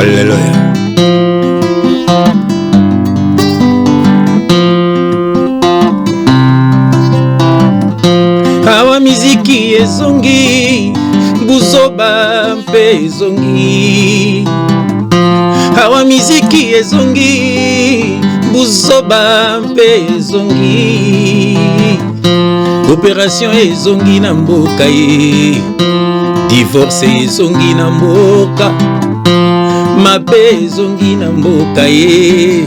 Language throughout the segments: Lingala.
Alléluia. Awa miziki ezongi, buzoba mpe ezongi. Awa miziki ezongi, buzoba mpe ezongi. Opération ezongi na mboka ye, divorce ezongi na mboka, mabe ezongi na mboka ye,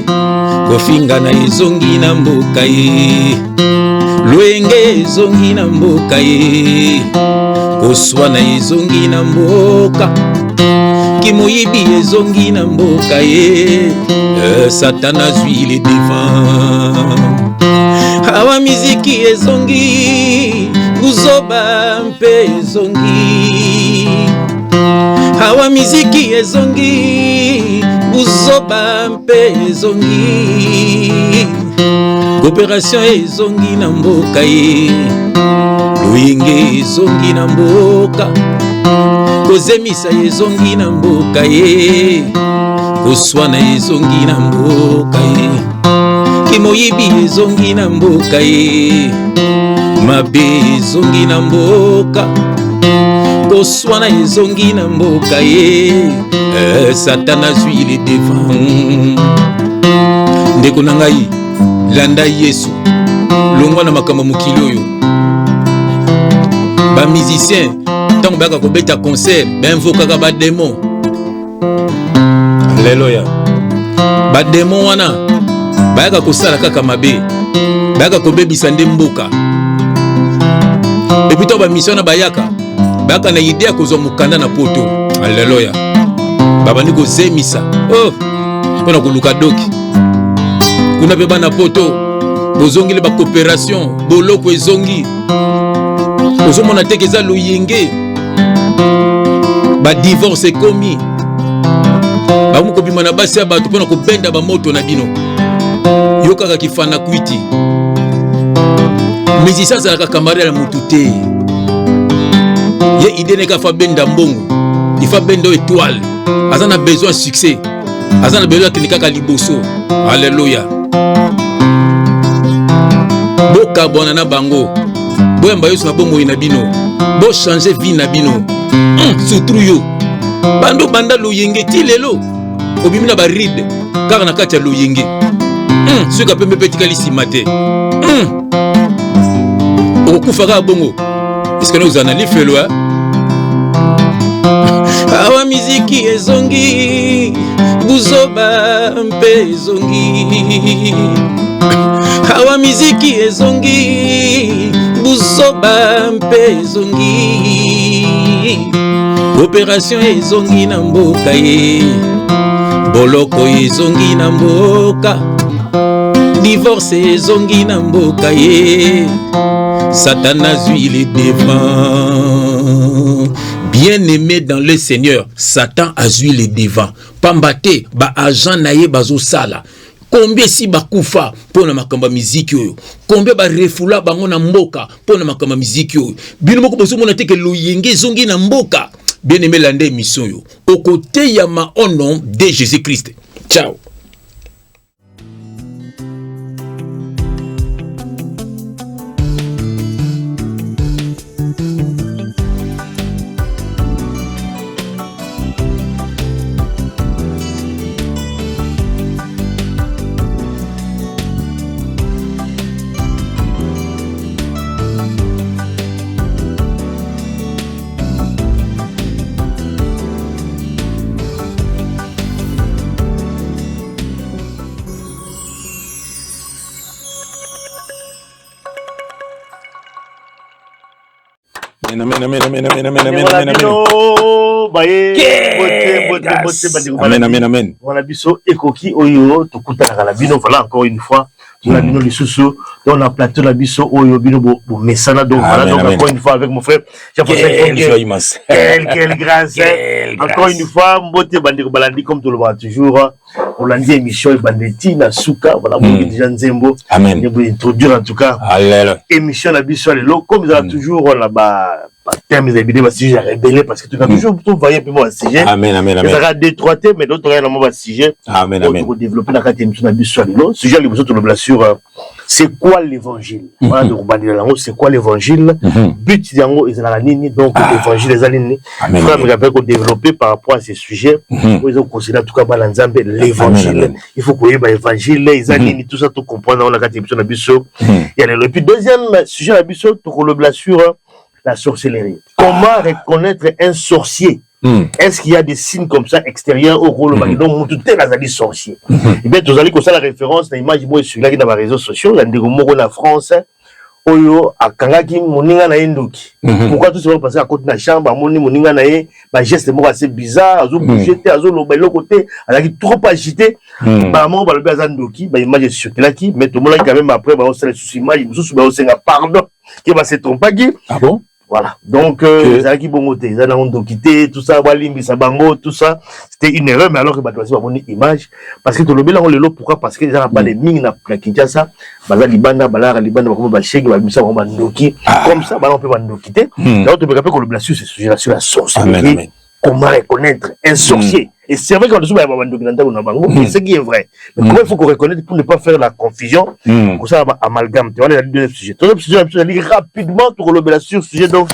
kofingana ezongi na mboka ye, lwenge ezongi na mboka ye, koswana ezongi na mboka, kimoyibi ezongi na mboka ye, Satan azwi le devant. Awa miziki ezongi, buzoba mpe ezongi. Awa miziki ezongi, buzoba mpe ezongi. Opération ezongi na mboka ye, luyenge ezongi na mboka, kozemisa ezongi na mboka ye, koswana ezongi na mboka ye, kimoyibi ezongi na mboka ye, mabe ezongi na mboka, koswana ezongi na mboka ye, Satan azwi le devant. Ndeko na ngai, landa Yesu, longwa na makambo mokili oyo. Ba musicien tant baka kobeta concert, benvokaka ba démon. Alléluia. Ba démon wana bayaka kosala kaka mabe, bayaka kobebisa nde mboka. Et puis to ba mission na bayaka bayaka na idée kozwa mukanda na poto. Alléluia. Babandi kozemisa pona koluka doki kuna pe bana poto bozongi le ba coopération boloko ezongi ozomona teke eza loyenge ba divorce ekomi bamukobima na basi ya bato pona kobenda bamoto na bino yokaka kifana kwiti musicien azalaka camarade ya mutu te ye ide neka fa benda mbongo ifa benda étoile aza na besoin de succès aza na besoin akende kaka liboso. Alléluia. Bokabwana na bango boyamba Yesu na bomoi na bino, bo changer vie na bino. Surtout yo bando banda loyenge ti lelo obimi na ba ride kaka na kati ya loyenge. Soka pembe petikali simate okufaka bongo. Est-ce que nous en allons faire? Awa miziki ezongi, buzoba mpe ezongi. Awa miziki ezongi, buzoba mpe ezongi. Opération ezongi na mboka ye, boloko ezongi na mboka, divorce ezongi na mboka ye, Satan azwi le devant. Bien-aimé dans le Seigneur, Satan azwi le devant. Pambate ba agent naye bazo sala. Combien si bakufa pona makamba miziki oyo, combien ba refula bango na mboka pona makamba miziki oyo. Bino moko bozo mona teke loyenge zongi na mboka. Bien-aimé lande mission yo. Au côté yama au nom de Jésus-Christ. Ciao. Amen. Voilà, biso ekoki oyo tokutaka la bino, voilà encore une fois. La bino lisusu dans la plateau la biso oyo bino bo mesana, donc voilà, donc encore une fois avec mon frère Quelle grâce. Encore une fois mbote bandi balandi comme tout le monde toujours on l'a dit émission bandeti na suka, voilà mon déjà nzembo. Amen. Je vous introduire en tout cas émission la biso lelo comme ça toujours là-bas termes des vidéos, si j'ai rébellé parce que tu as toujours tout varié un peu mon sujet. Amen, amen, amen. Ça va détroiter, mais d'autres rien dans mon sujet. Amen, amen. Pour développer la quatrième émission de sur le sujet, les besoins de sur c'est quoi l'évangile? Voilà, donc c'est quoi l'évangile? But d'ango is la nini, donc l'évangile les alignes. Frère, me rappelle qu'on développer par rapport à ces sujets. Ils ont considéré en tout cas balanzambe l'évangile. Il faut qu'on ait l'évangile, les alignes, tout ça, tout comprendre dans la quatrième émission de Bisso. Et puis deuxième sujet de Bisso, tout le sur la sorcellerie. Comment reconnaître un sorcier? Est-ce qu'il y a des signes comme ça extérieurs au rôle donc tout est là sorcier? Et bien tous allez comme ça la référence l'image moi sur là qui dans les réseaux sociaux la ndeko la France oyo akangaki moninga na yendoki. Pourquoi tout ça va passer à côté de la chambre moni moninga na ye ba geste mo assez bizarre azo bouger azo loba le côté alaki trop agité ba mo ba le bazandoki ba image sur là qui mais tout le monde quand même après ba on se sous image sous ba on se pardon qui va se tromper qui. Ah bon? Voilà, donc ça qui bon côté, ça n'a quitté tout ça, Walimbi, Sabango, tout ça, c'était une erreur, mais alors que bah tu vois une image, parce que tout le monde là on le lot pourquoi parce que ça n'a pas les mines na Kinshasa, bala libanda, comme ba chèque, ba misa ba ndoki, comme ça, bah on peut ba ndokité. Donc tu me rappelles que le blessure c'est sujet sur la sorcellerie. Comment reconnaître un sorcier? Et c'est vrai qu'on a souvent ce qui est vrai. Mais comment il faut qu'on reconnaisse pour ne pas faire la confusion? Pour ça, amalgame. Tu vois, il y a deux sujets. Troisième sujet, rapidement, pour le sur sujet. Donc,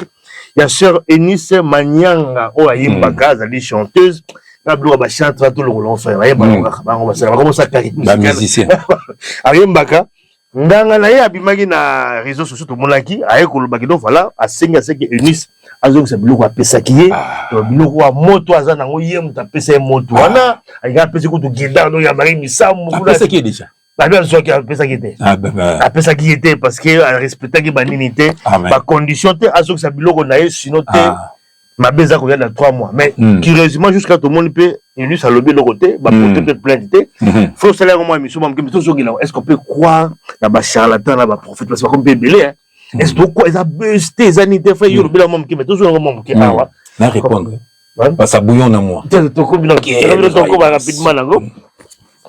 il y a sœur Eunice Manyanga, oh, Ayembaka, elle est chanteuse. La blouse, elle chante, tout le rôle, frère. On va commencer à carrer. Musicien. Ayembaka. Ndanga na ye abimaki na réseaux sociaux to monaki aye kolobaki donc voilà asenga seki Eunice azongi sa biloko apesaki ye to biloko wa moto aza nango ye muta pesa moto wana ayika pesa ko to genda no ya mari misamu kuna apesaki déjà ba bien so ki apesaki te apesaki ye te parce que respectaki ba nini te ba condition te azongi sa biloko na ye sinon te ma beza ko ya dans 3 mois mais curieusement jusqu'à tout le monde peut Eunice a lobé le côté ba porter peut plainte te faut salaire moi émission moi mais tout so est-ce qu'on peut croire na ba charlatan na ba prophète parce que comme belé hein est-ce que quoi ils a besté zanité fait yo lobé la moi mais tout so moi qui awa na répondre parce que bouillon na moi to ko bino ko ba rapidement nango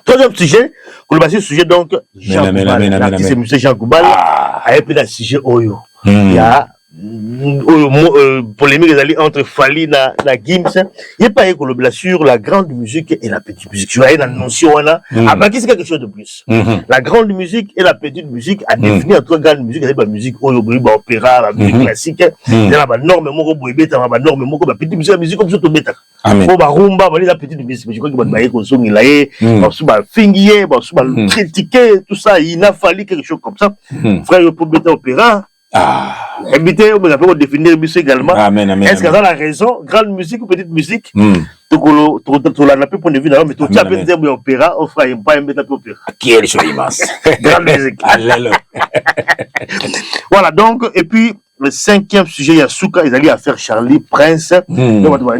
troisième sujet que le sujet donc c'est monsieur Jean Koubal a épris le sujet oyo il y a polémique entre Fali na Gims il n'y a pas eu sur la grande musique et la petite musique tu vois une notion là après c'est quelque chose de plus la grande musique et la petite musique a défini entre grande musique et la musique opéra la musique classique il y a des normes moko boybeta ba normes moko ba petite musique la musique comme ça to beta pour ba rumba ba la petite musique mais je crois que ba ko songi la ye ba fingier ba critiquer tout ça il a fallu quelque chose comme ça frère pour beta opéra éviter on peut définir musique également. Est-ce que ça a raison grande musique ou petite musique tout la peu point de vue mais tout tu as peut dire opéra on fera pas un bête opéra qui est chose immense grande musique voilà donc et puis le cinquième sujet, il y a Souka, ils allaient à faire Charlie Prince. Donc, on va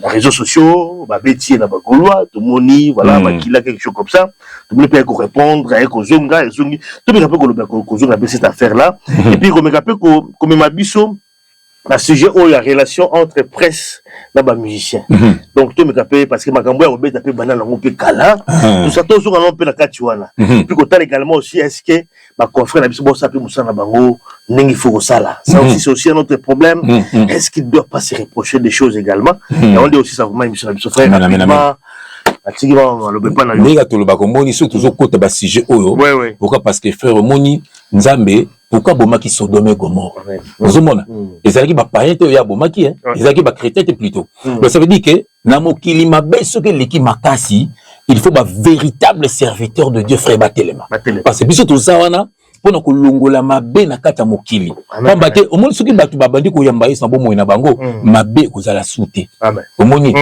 les réseaux sociaux, Betty, Gaulois, tout le monde, voilà, qu'il a quelque chose comme ça. Tout le monde peut répondre, avec Ozonga, tout le monde peut répondre cette affaire-là. Et puis, comme ma biso, la sujet où il y a relation entre presse et musicien. Donc, tout le monde parce que ma camboya, on peut taper banane, on peut cala. Tout ça, tout ça, on peut la katuana. Puis, quand également aussi, est-ce que ma confrère, la biso, bon, ça peut mousser na bango, n'engi faut ça là. Ça aussi, c'est aussi un autre problème. Est-ce qu'il ne doit pas se reprocher des choses également? Et on dit aussi, ça vraiment, émission, la biso, frère, rapidement. Pourquoi? Parce que frère Moni Nzambe pourquoi bomaki Sodome et Gomorrhe ozomona ezalaki ba païen te ya bomaki hein ezalaki ba chrétien te plutôt donc ça veut dire que na mokili mabe soki leki makasi il faut ba véritable serviteur de Dieu frère batelema parce que biso to zawana pona kolongola mabe na kata mokili pamba te omoni soki batu babandi ko yamba isa bomo na bango mabe kozala sute omoni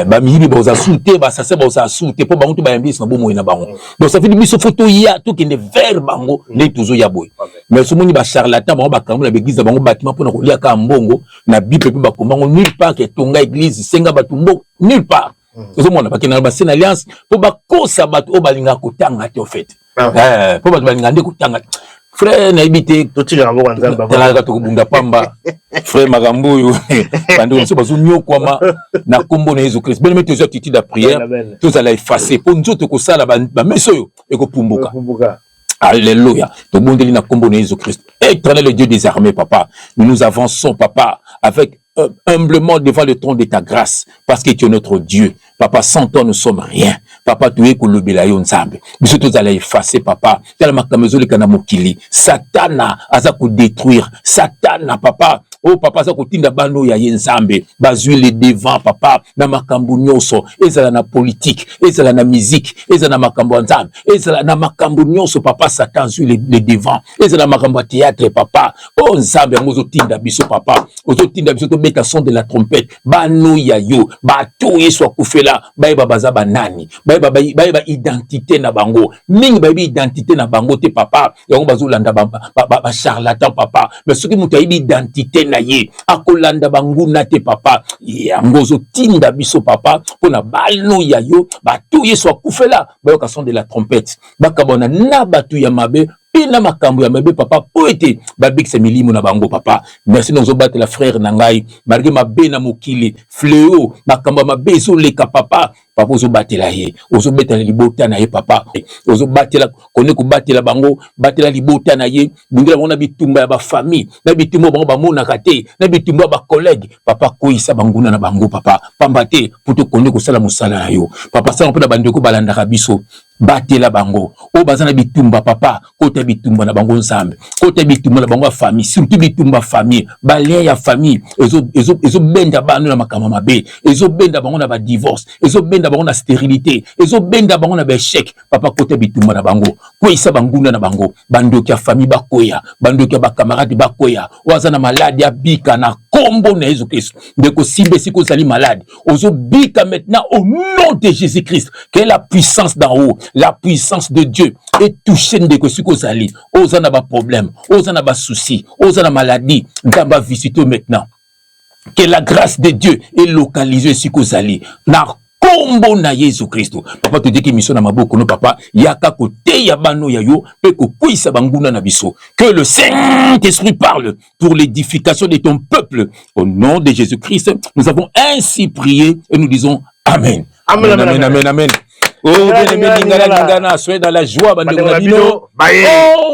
ba miyibi boza sute ba sase boza sute po bango to bayambi isa bomo na bango donc ça veut dire biso photo ya to kende vers bango ne tuzo ya boy mais somoni ba charlatan bango ba kamola begiza bango bâtiment pona kolia ka mbongo na bible pe ba komango nulle part que tonga église senga batu mbo nulle part ozomona ba kena ba sen alliance po ba kosa batu o balinga kotanga te au fait po batu balinga nde kotanga frère na ibité to tira ngo wanzamba tala to kubunda pamba frère magambuyu bandi on se bazu nyokwama na kombo na Jésus Christ bien mettre aux attitudes de prière tous allez effacer pour nous to ko sala ba meso yo e ko pumbuka Alléluia. Tout le monde est dans Jésus-Christ. Éternel Dieu des armées, papa. Nous avançons, papa, avec humblement devant le trône de ta grâce, parce que tu es notre Dieu. Papa, sans toi, nous sommes rien. Papa, tu es Kolobelayo Nzambe. Nous sommes tous allés effacer, papa. Satana, aza ko détruire. Satana, papa. Oh, papa, aza ko tinda bano ya Nzambe. Bazui le devant, papa. Na makambu nyonso. Ezala na politique. Ezala na musique. Ezala na makambu Nzambe. Ezala na makambu nyonso, papa. Satan zui le devant. Ezala na makambu théâtre, papa. Oh, Nzambe, mozo tinda biso, papa. Ozo tinda biso, to beta son de la trompette. Bano ya yo. Bato yeso akufela. Baeba baza banani. Baeba identité na bango. Mingi baeba identité na bango te, papa. Yango bazo landa ba charlatan, papa. Mais ce qui mouta identité na ye. Akolanda bango na te, papa. Yango zo tinda biso, papa. Pona bano ya yo. Bato yeso akufela. Bayoka son de la trompette. Bakabona na batu ya mabe. Pina makambo ya mabe, papa, poete, babik se milimo na bango, papa. Merci, nous avons battu la frère Nangai, malgré ma bé na mokili, fléau, makambo ma bé, zo leka, papa. Papa, ozo battu la ye, ozo battu la libota na ye, papa. Ozo battu la, kone ko battu la bango, battu la libota na ye, bungela mona bitumba ya ba famille, na bitumba bango ba mona kate, na bitumba ba collègue, papa, koisa banguna na bango, papa. Pambate, puto kone ko sala musala na yo. Papa, sa mpona bandeko balanda kabiso. Batela bango o bazana bitumba papa kota bitumba na bango Nzambe kota bitumba na bango famille surtout bitumba famille balia ya famille ezo benda banu na makama mabe ezo benda bango na ba divorce ezo benda bango na stérilité ezo benda bango na ba échec papa kota bitumba na bango ko isa banguna na bango bandoki ya famille bakoya bandoki ya ba camarade bakoya wazana malade ya bika na kombo na Jésus-Christ ndeko simbe siko zali malade ozo bika maintenant au nom de Jésus-Christ que la puissance d'en haut. La puissance de Dieu est touchée de que ce que vous allez. Aux en a pas problème, aux en a pas souci, aux en a maladie. Dans ma visite maintenant. Que la grâce de Dieu est localisée sur que vous allez. Na kombo na Jésus-Christ. Papa te dit que mission na maboko no papa. Yaka kote yabano yayo. Peko kuisa banguna na biso. Que le Saint-Esprit parle pour l'édification de ton peuple. Au nom de Jésus-Christ, nous avons ainsi prié et nous disons Amen. Amen, amen, amen, amen, amen. Oh, bien-aimé, soyez dans la joie, bandeko. Oh,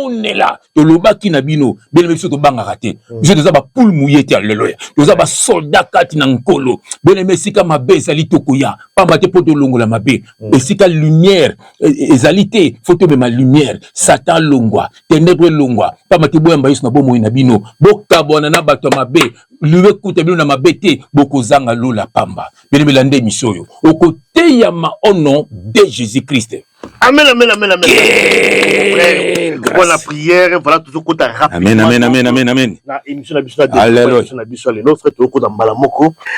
on est là. To loba ki na bino, bien-aimé, biso to banga raté. Biso to za ba poule mouillé te alléluia. To za ba soldat kati na nkolo. Bien-aimé, sika mabe ezali tokoya. Pamba te poto longola mabe. Sika lumière ezali te, faut te ma lumière. Satan longwa, ténèbres longwa. Pamba te boya mbayiso na bomo na bino. Bokabona na bato mabe. Luwe kuta bino na mabe te, bokozanga lola pamba. Bien-aimé, lande misoyo. Okote ya ma au nom de Jésus-Christ. Amen, amen, amen, amen. Pour la prière, voilà, toujours qu'on t'a rapidement. Amen, amen, amen, amen, amen. Alléluia.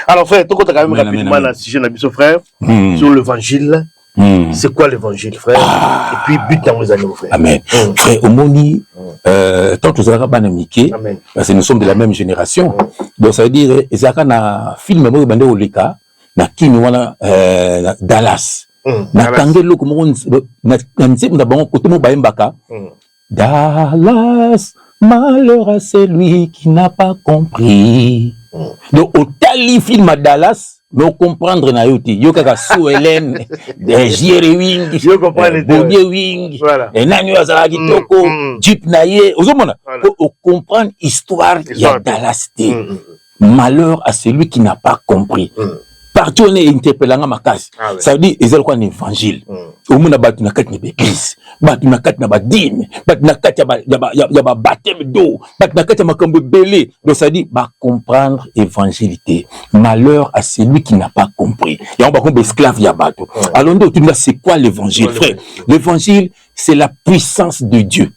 Alors, frère, tout quand même rapidement dans le sujet de frère, sur l'évangile. C'est quoi l'évangile, frère? Et puis, but dans les années, frère. Amen. Frère, au moni, tant que vous avez banamiqué, parce que nous sommes de la même génération. Donc, ça veut dire, il y a un film, bandé au Leka, na kini wana Dallas. Na kangelo ko na nzembo na bango koto mo bayembaka. Dallas, malheur à celui qui n'a pas compris. Donc au tali film à Dallas, mais comprendre na yoti yo kaka sou Hélène, Jerry Wing, Bobby Wing, et nani azala kitoko, Jeep na ye, ozomona ko comprendre histoire ya Dallas te. Malheur à celui qui n'a pas compris. Partout on est interpellant makasi. Ça veut dire ils ont quoi un évangile. Au monde batu na kati na église, batu na kati na badime, batu na kati ya ba baptême d'eau, batu na kati ya makambo belé. Donc ça dit ba comprendre évangilité. Malheur à celui qui n'a pas compris. Et on va comme esclave ya batu. Alors donc tu dis c'est quoi l'évangile, frère? L'évangile c'est la puissance de Dieu.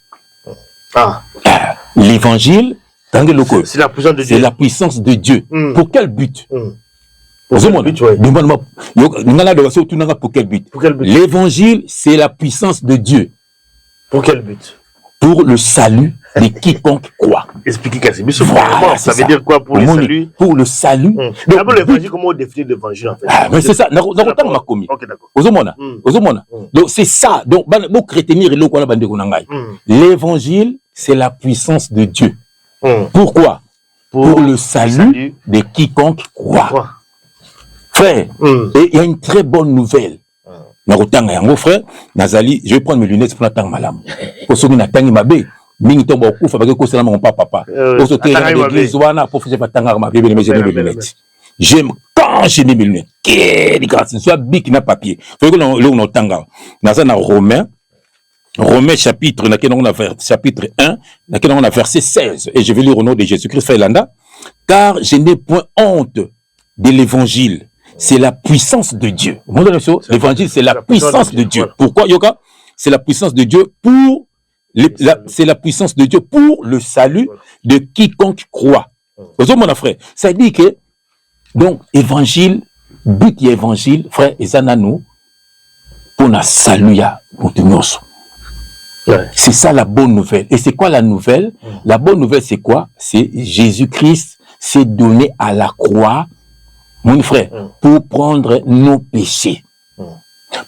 L'évangile c'est la puissance de Dieu. C'est la puissance de Dieu. Pour quel but? Pour quel but? L'évangile, c'est la puissance de Dieu. Pour quel but? Pour le salut de quiconque croit. Expliquez voilà, ça veut dire quoi pour le salut? Pour le salut. D'abord, l'évangile, comment on définit l'évangile en fait? Mais c'est ça. Ok, d'accord. Donc, c'est ça. Donc, l'évangile, c'est la puissance de Dieu. Pourquoi? Pour le salut de quiconque croit. Frère, et il y a une très bonne nouvelle. nakotanga yango frère nazali je vais prendre mes lunettes pour natanga malamu ko soki natangi mabe mingi to ba kufa ba ko sala mon papa ko so tera l'église wana pour faire batanga mabe mais j'ai mes lunettes j'aime quand j'ai mes lunettes quelle grâce soit bic na papier faut que le notanga naza na Romains chapitre chapitre 1 on a verset 16 et je vais lire au nom de Jésus-Christ Failanda car je n'ai point honte de l'évangile. C'est la puissance de Dieu. L'évangile, c'est la puissance de Dieu. Pourquoi, Yoka? C'est la puissance de Dieu pour c'est la puissance de Dieu pour le salut de quiconque croit. Vous mon frère, ça dit que donc évangile, but de évangile, frère, et ça nous pour la salut à c'est ça la bonne nouvelle. Et c'est quoi la nouvelle? La bonne nouvelle, c'est quoi? C'est Jésus-Christ s'est donné à la croix, mon frère, pour prendre nos péchés.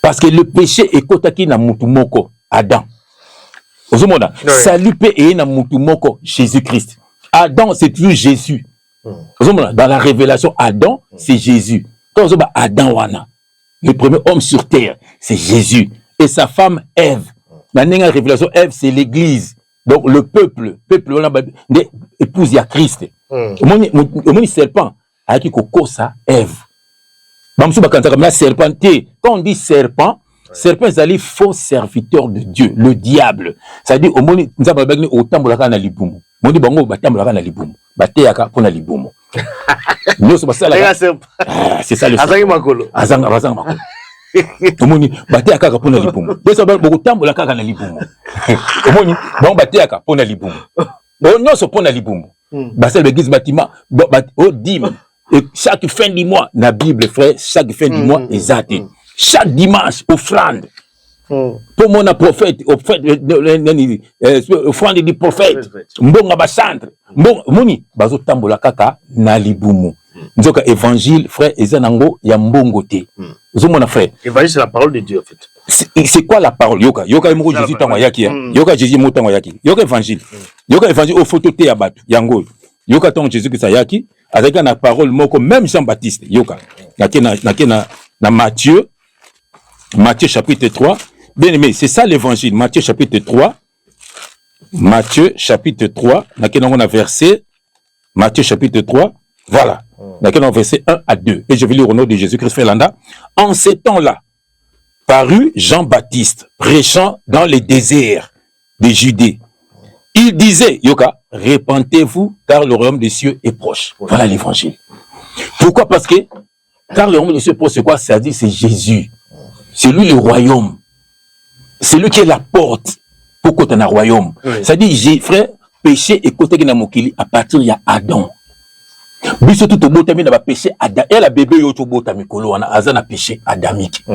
Parce que le péché est kotaki na mutumoko, Adam. Salut pe e na mutumoko, Jésus-Christ. Adam, c'est toujours Jésus. Dans la révélation, Adam, c'est Jésus. Quand on Adam wana, le premier homme sur terre, c'est Jésus. Et sa femme, Ève. La révélation, Ève, c'est l'église. Donc le peuple, on a épouse à Christ. Mon serpent, avec qui ça, Ève. Quand on dit serpent, serpent, c'est faux serviteur de Dieu, le diable. C'est-à-dire, au moins, nous avons autant de la liboum. On dit, bango, batam la liboum. Batéaka, pour la liboum. C'est ça le Azang Makolo. Azang Makolo. Omoni batéaka pona libumu. Besa beaucoup tambola kaka na libumu. Omoni bon batéaka pona libumu. Bon non so pona libumu. Basel l'église bâtiment au dîme et chaque fin du mois na Bible frère chaque fin du mois exact. Chaque dimanche offrande. Pour mon prophète offrande du prophète. Mbonga ba centre. Mbonga moni bazo tambola kaka na libumu. Nzoka évangile frère ezanango ya mbongote. Mon frère. Évangile c'est la parole de Dieu en fait. C'est quoi la parole? Yoka mo Jésus tango yaki. Yoka Jésus mo tango yaki. Yoka évangile. Yoka évangile au photo te ya batu yango. Yoka tango Jésus ki sayaki avec la parole moko même Jean-Baptiste. Yoka. Na Matthieu chapitre 3. Bien aimé, c'est ça l'évangile. Matthieu chapitre 3. Matthieu chapitre 3, on a verset Matthieu chapitre 3. Voilà. Dans verset 1 à 2. Et je vais lire au nom de Jésus-Christ Félanda. En ces temps-là, parut Jean-Baptiste, prêchant dans les déserts de Judée. Il disait, Yoka, répentez-vous, car le royaume des cieux est proche. Voilà l'évangile. Pourquoi? Parce que, car le royaume des cieux est proche, c'est quoi? Ça dit, c'est Jésus. C'est lui le royaume. C'est lui qui est la porte pour côté un royaume. Ça dit, frère, péché et côté qui mokili à partir de Adam. Biso tout botami na ba péché Adam et la bébé yo to botami kolo wana azana péché adamique.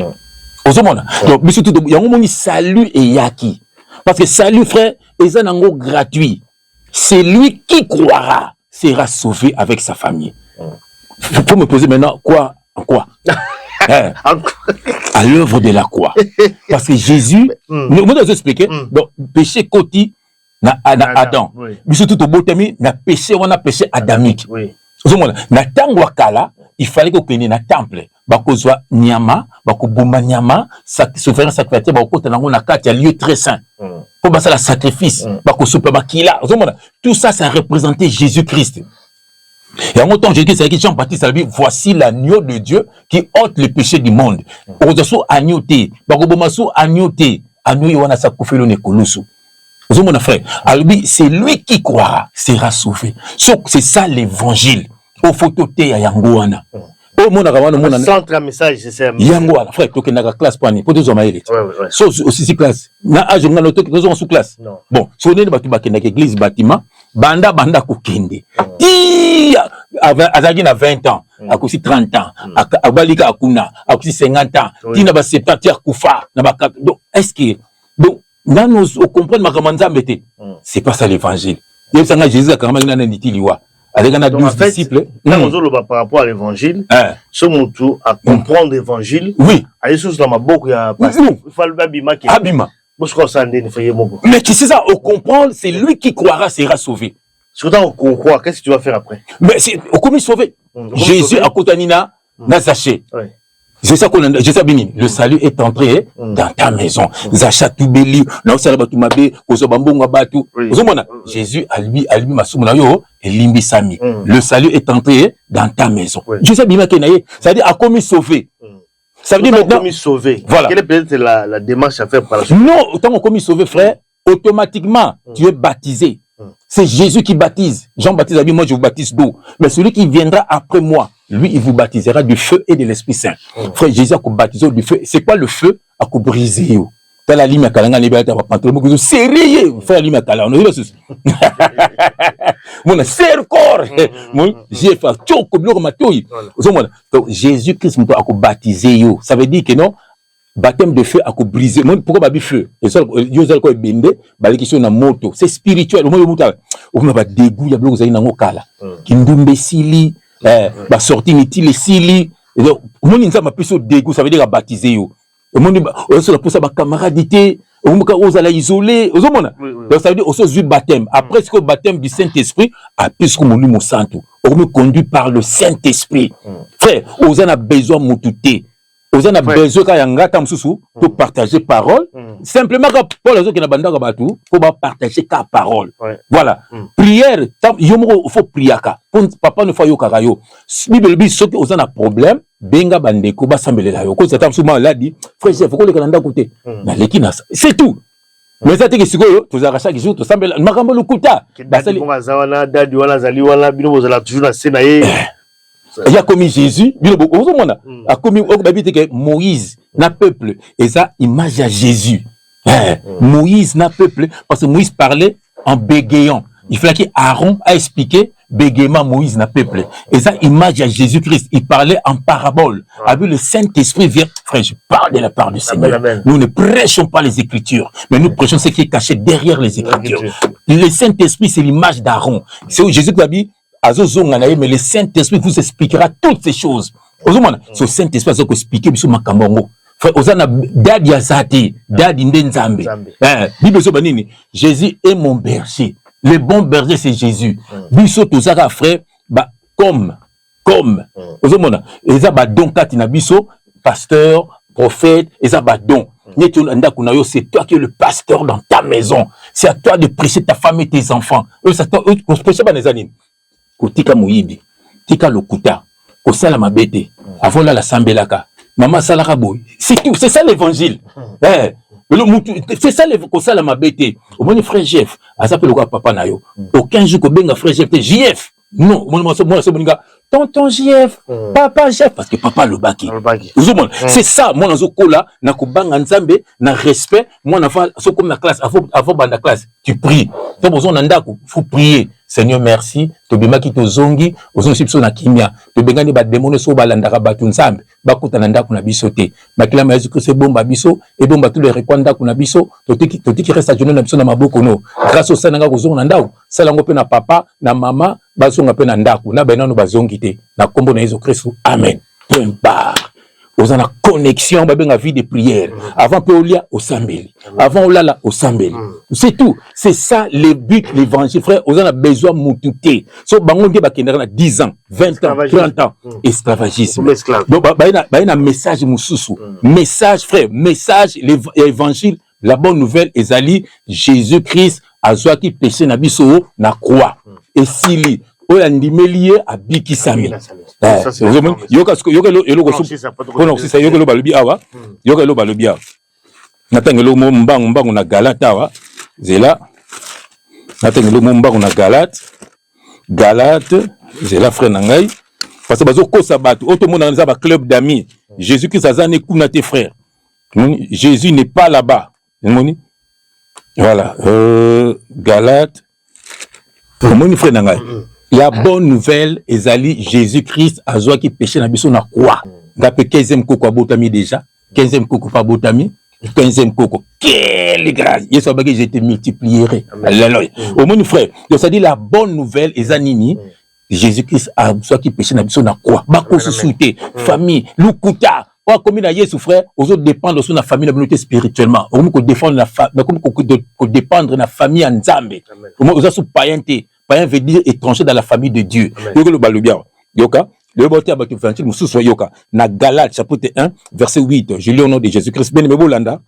Ozomona. Donc biso tout yango moni salut et yaki. Parce que salut frère ezanango gratuit. C'est lui qui croira sera sauvé avec sa famille. Faut me poser maintenant quoi en quoi? À l'œuvre de la croix. Parce que Jésus nous nous expliquer donc péché koti na Adam. Biso tout botami na péché wana péché adamique. Na tango kala il fallait que kene na temple bakozwa nyama bakoboma nyama souverain sacrificateur bakota nango na kati ya lieu très saint pour basa la sacrifice bakosopa bakila tout ça ça représentait Jésus-Christ. Et en autant Jésus-Christ avec Jean-Baptiste a dit voici l'agneau de Dieu qui ôte le péché du monde. Ozoso agnoté bakoboma so agnoté agneau wana sakufelo ne kolusu. Mon frère, c'est lui qui croira sera sauvé. C'est ça l'évangile. Au photo te ya yangoana. Au mon centre message c'est yangoana frère to na classe pani pour deux hommes élite. So aussi classe. Na âge ngana to ko sous classe. Bon, so ne batu bakenda église bâtiment banda ko kende. Azagi na 20 ans, akosi 30 ans, abalika akuna, akosi 50 ans, tina ba 70 kufa na ba donc est-ce que donc nous comprendre ma mbete c'est pas ça l'évangile. Il y a Jésus a quand même na nditiliwa avec un 12 disciples. Par rapport à l'évangile, ce montou à comprendre l'évangile. Oui. Aller sur la maboko ya pasteur. Il faut le babima qui abima. Mais tu sais ça, au comprendre, c'est lui qui croira sera sauvé. Surtout on croit, qu'est-ce que tu vas faire après? Mais c'est au comment sauver. Jésus a Kotanina na Zaché. C'est ça qu'on a, je sais bien, le salut est entré dans ta maison. Zacha Toubeli, na osala batu mabe, kozo bambonga batu. Jésus a lui masumuna yo et limbisami. Le salut est entré dans ta maison. Je sais bien que ça veut dire a commis sauvé. Ça veut dire maintenant commis sauvé. Voilà. Quelle est peut-être la démarche à faire par la suite? Non, autant qu'on commis sauvé, frère, automatiquement tu es baptisé. C'est Jésus qui baptise. Jean-Baptiste a dit, moi je vous baptise d'eau. Mais celui qui viendra après moi, lui, il vous baptisera du feu et de l'Esprit Saint. Frère, Jésus a baptisé du feu. C'est quoi le feu? A brisé. T'as la lime à Kalanga, les sérieux, frère, lime à Kalanga. On a serre corps. J'ai fait tchoko, bloc matouille. Donc, Jésus-Christ a baptisé. Ça veut dire que non, baptême de feu a brisé. Pourquoi babi feu? Et ça, Yozal ko bende, bali qui sont na moto. C'est spirituel. Au moins, on a dégoût, il y a bloc zaina ngokala. Kindumbe sili, ba sorti miti les sili. Donc, au moins, il y a dégoût, ça veut dire baptiser yo. Au moins, on a pour ça ba camaradité. On a isolé. Donc, ça veut dire aussi du baptême. Après ce baptême du Saint-Esprit, après ce que mon santo, on est conduit par le Saint-Esprit. Frère, on a besoin de moutouté. Vous avez besoin de partager parole. Simplement, pour les autres qui n'ont pas de faut partager ta parole. Voilà. Prière, il faut prier. Papa ne fait pas de Bible dit ceux qui ont un problème, benga bandeko basambelela yo. Quand ça souvent là dit, frère, il faut que les Canada côté. C'est tout. Mais ça c'est que tu as chaque jour tu sambela makambo lukuta. Basali ngazana dadi wana zali wana bino bozala toujours na scène aye. Il y a commis Jésus, a commis Moïse, n'a peuple, et ça, image à Jésus. Moïse n'a peuple, parce que Moïse parlait en bégayant. Il fallait qu'Aaron a expliqué bégaiement Moïse n'a peuple. Et ça, image à Jésus-Christ, il parlait en parabole. Avec le Saint-Esprit vient, frère, je parle de la part du Seigneur. Nous ne prêchons pas les Écritures, mais nous prêchons ce qui est caché derrière les Écritures. Le Saint-Esprit, c'est l'image d'Aaron. C'est où Jésus a dit, mais le Saint-Esprit vous expliquera toutes ces choses. Ce Saint-Esprit va vous expliquer sur ma kambongo. Jésus est mon berger. Le bon berger, c'est Jésus. Biso tozaka frère, comme. Pasteur, prophète, c'est toi qui es le pasteur dans ta maison. C'est à toi de prêcher ta femme et tes enfants. Tika moyibi, tika lokuta, kosala mabete, avant la sambelaka, maman salaka boy. C'est tout, c'est ça l'évangile. C'est ça kosala mabete. Au moins frère Jeff, a s'appelle le papa nayo. Aucun jour que benga frère Jeff, JF. Non, moi tonton JF, papa Jeff, parce que papa le baki. C'est ça, moi dans kola, na kubanga nzambe, na respect, moi na fa so comme la classe, avant banda classe, tu pries. Tu as besoin d'andako, faut prier. Seigneur merci, tobima ki tozongi, ozongi sipso na kimia, tobengani ba démon so balandaka batu nzambe, bakuta na ndako na biso te. Makila ma Jésus Christ bomba biso, et bomba tous les rekwanda kuna biso, totiki reste journée na biso na maboko no. Grâce au Seigneur kozonga na ndako, salango pe na papa, na mama, bazonga pe na ndako, na benano bazongi te. Na kombo na Jésus Christ. Amen. Point barre. Aux en a connexion, babenga vie de prière. Avant Péolia, au Sambeli. Avant Olala, au Sambeli. C'est tout. C'est ça le but, l'évangile, frère. Aux en a besoin de moutouté. So, bangon de bakendera 10 ans, 20 ans, 30 ans. Esclavagisme. Donc, un message moussoussou. Message, frère. Message, l'évangile, la bonne nouvelle, ezali, Jésus-Christ, a zoa qui péché na biso, na croix. Et s'il oyo andimeli a bikisami yoka lo balobi awa yoka lo balobi awa natangelo mo mbangu na Galate awa zela natangelo mo mbangu na Galate zela frère na ngai parce que bazo kosa bato oto mona nza ba club d'amis Jésus-Christ azane kuna tes frères Jésus n'est pas là-bas voilà Galate mon frère na ngai. La bonne nouvelle, ezali Jésus-Christ a zoa qui péché na biso na croix. D'après 15e coco abotami déjà, 15e coco pas abotami, 15e coco. Quelle grâce! Yesu abaki je te multiplierai. Alléluia. Au mon frère, donc ça dit la bonne nouvelle ezanini Jésus-Christ a zoa qui péché na biso na croix. Bako souté, famille, lukuta. Ou comme na Yesu frère, aux autres dépendre de la famille la spirituellement. Au moins qu'on défendre la famille, qu'on dépendre de la famille en Zambé. Au moins aux autres païenté. Païen veut dire étranger dans la famille de Dieu. Yoka Le boté abatou évangile musu soyoka na Galates chapitre 1 verset 8. Je lis au nom de Jésus-Christ bien bolanda.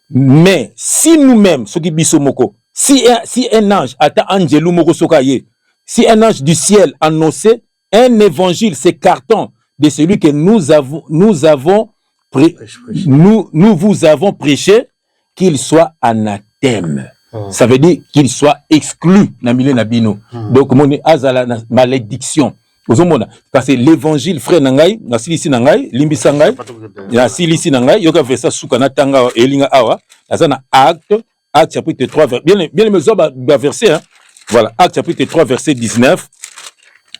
Mais si nous-mêmes ce qui biso moko si un ange ata angelu moko sokaye si un ange du ciel annonçait un évangile s'écartant de celui que nous vous avons prêché, qu'il soit anathème. Ça veut dire qu'il soit exclu na milieu na bino. Donc mon azala na malédiction. Parce que l'évangile frère nangai na silisi nangai limbisa ngai na silisi nangai yoka verset suka na tanga elinga awa azana acte chapitre 3 bien mes verset hein. Voilà, acte chapitre 3 verset 19.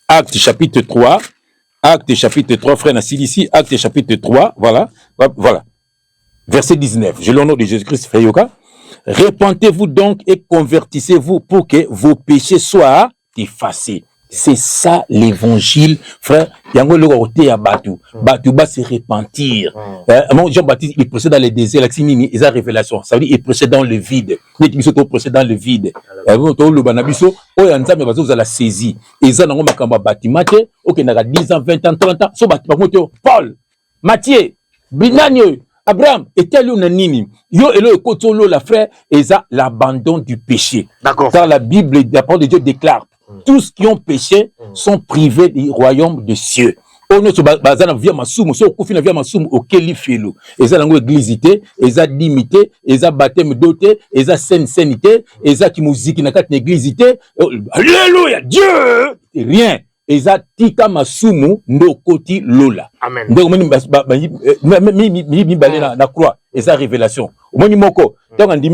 Acte chapitre 3 frère na silisi acte chapitre 3 voilà verset 19. Je l'honneur de Jésus-Christ frère yoka. Repentez-vous donc et convertissez-vous pour que vos péchés soient effacés. C'est ça l'évangile, frère. Yango le côté à Batou. Batou va se repentir. Jean-Baptiste, il procède dans les déserts, il y a révélation. Ça veut dire il procède dans le vide. Il procède dans le vide. Le banabiso, oh yanza mais vous allez saisir. Et ça n'a pas de bâtiment. Ok, n'a 10 ans, 20 ans, 30 ans. So bâtiment Paul, Matthieu, Binanio, Abraham, et tel ou nanini. Yo et le kotolo la frère, et ça l'abandon du péché. D'accord. Car la Bible, la parole de Dieu déclare. Tous qui ont péché sont privés du royaume des cieux. On est bazana via masumu, so kufina via masumu okeli felo. Eza lango églisité, eza dimité, eza baptême doté, eza sainteté, eza ki musique na kat églisité. Alléluia, Dieu. Rien. Eza tika masumu ndo koti lola. Amen. Donc mi balé na croix, eza révélation. Omoni moko, tant on dit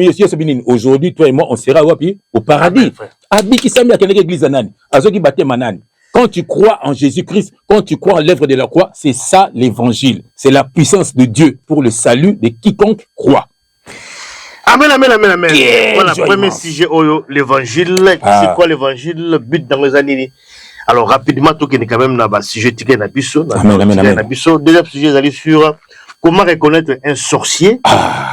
aujourd'hui toi et moi on sera au paradis. Abiki sami akende église nani, azoki baptême nani. Quand tu crois en Jésus-Christ, quand tu crois en l'œuvre de la croix, c'est ça l'évangile. C'est la puissance de Dieu pour le salut de quiconque croit. Amen. Voilà, premier sujet, l'évangile. C'est quoi l'évangile? Le but dans les années. Alors, rapidement, tout est quand même dans le sujet ticket Nabiso. Deuxième sujet, allez sur comment reconnaître un sorcier.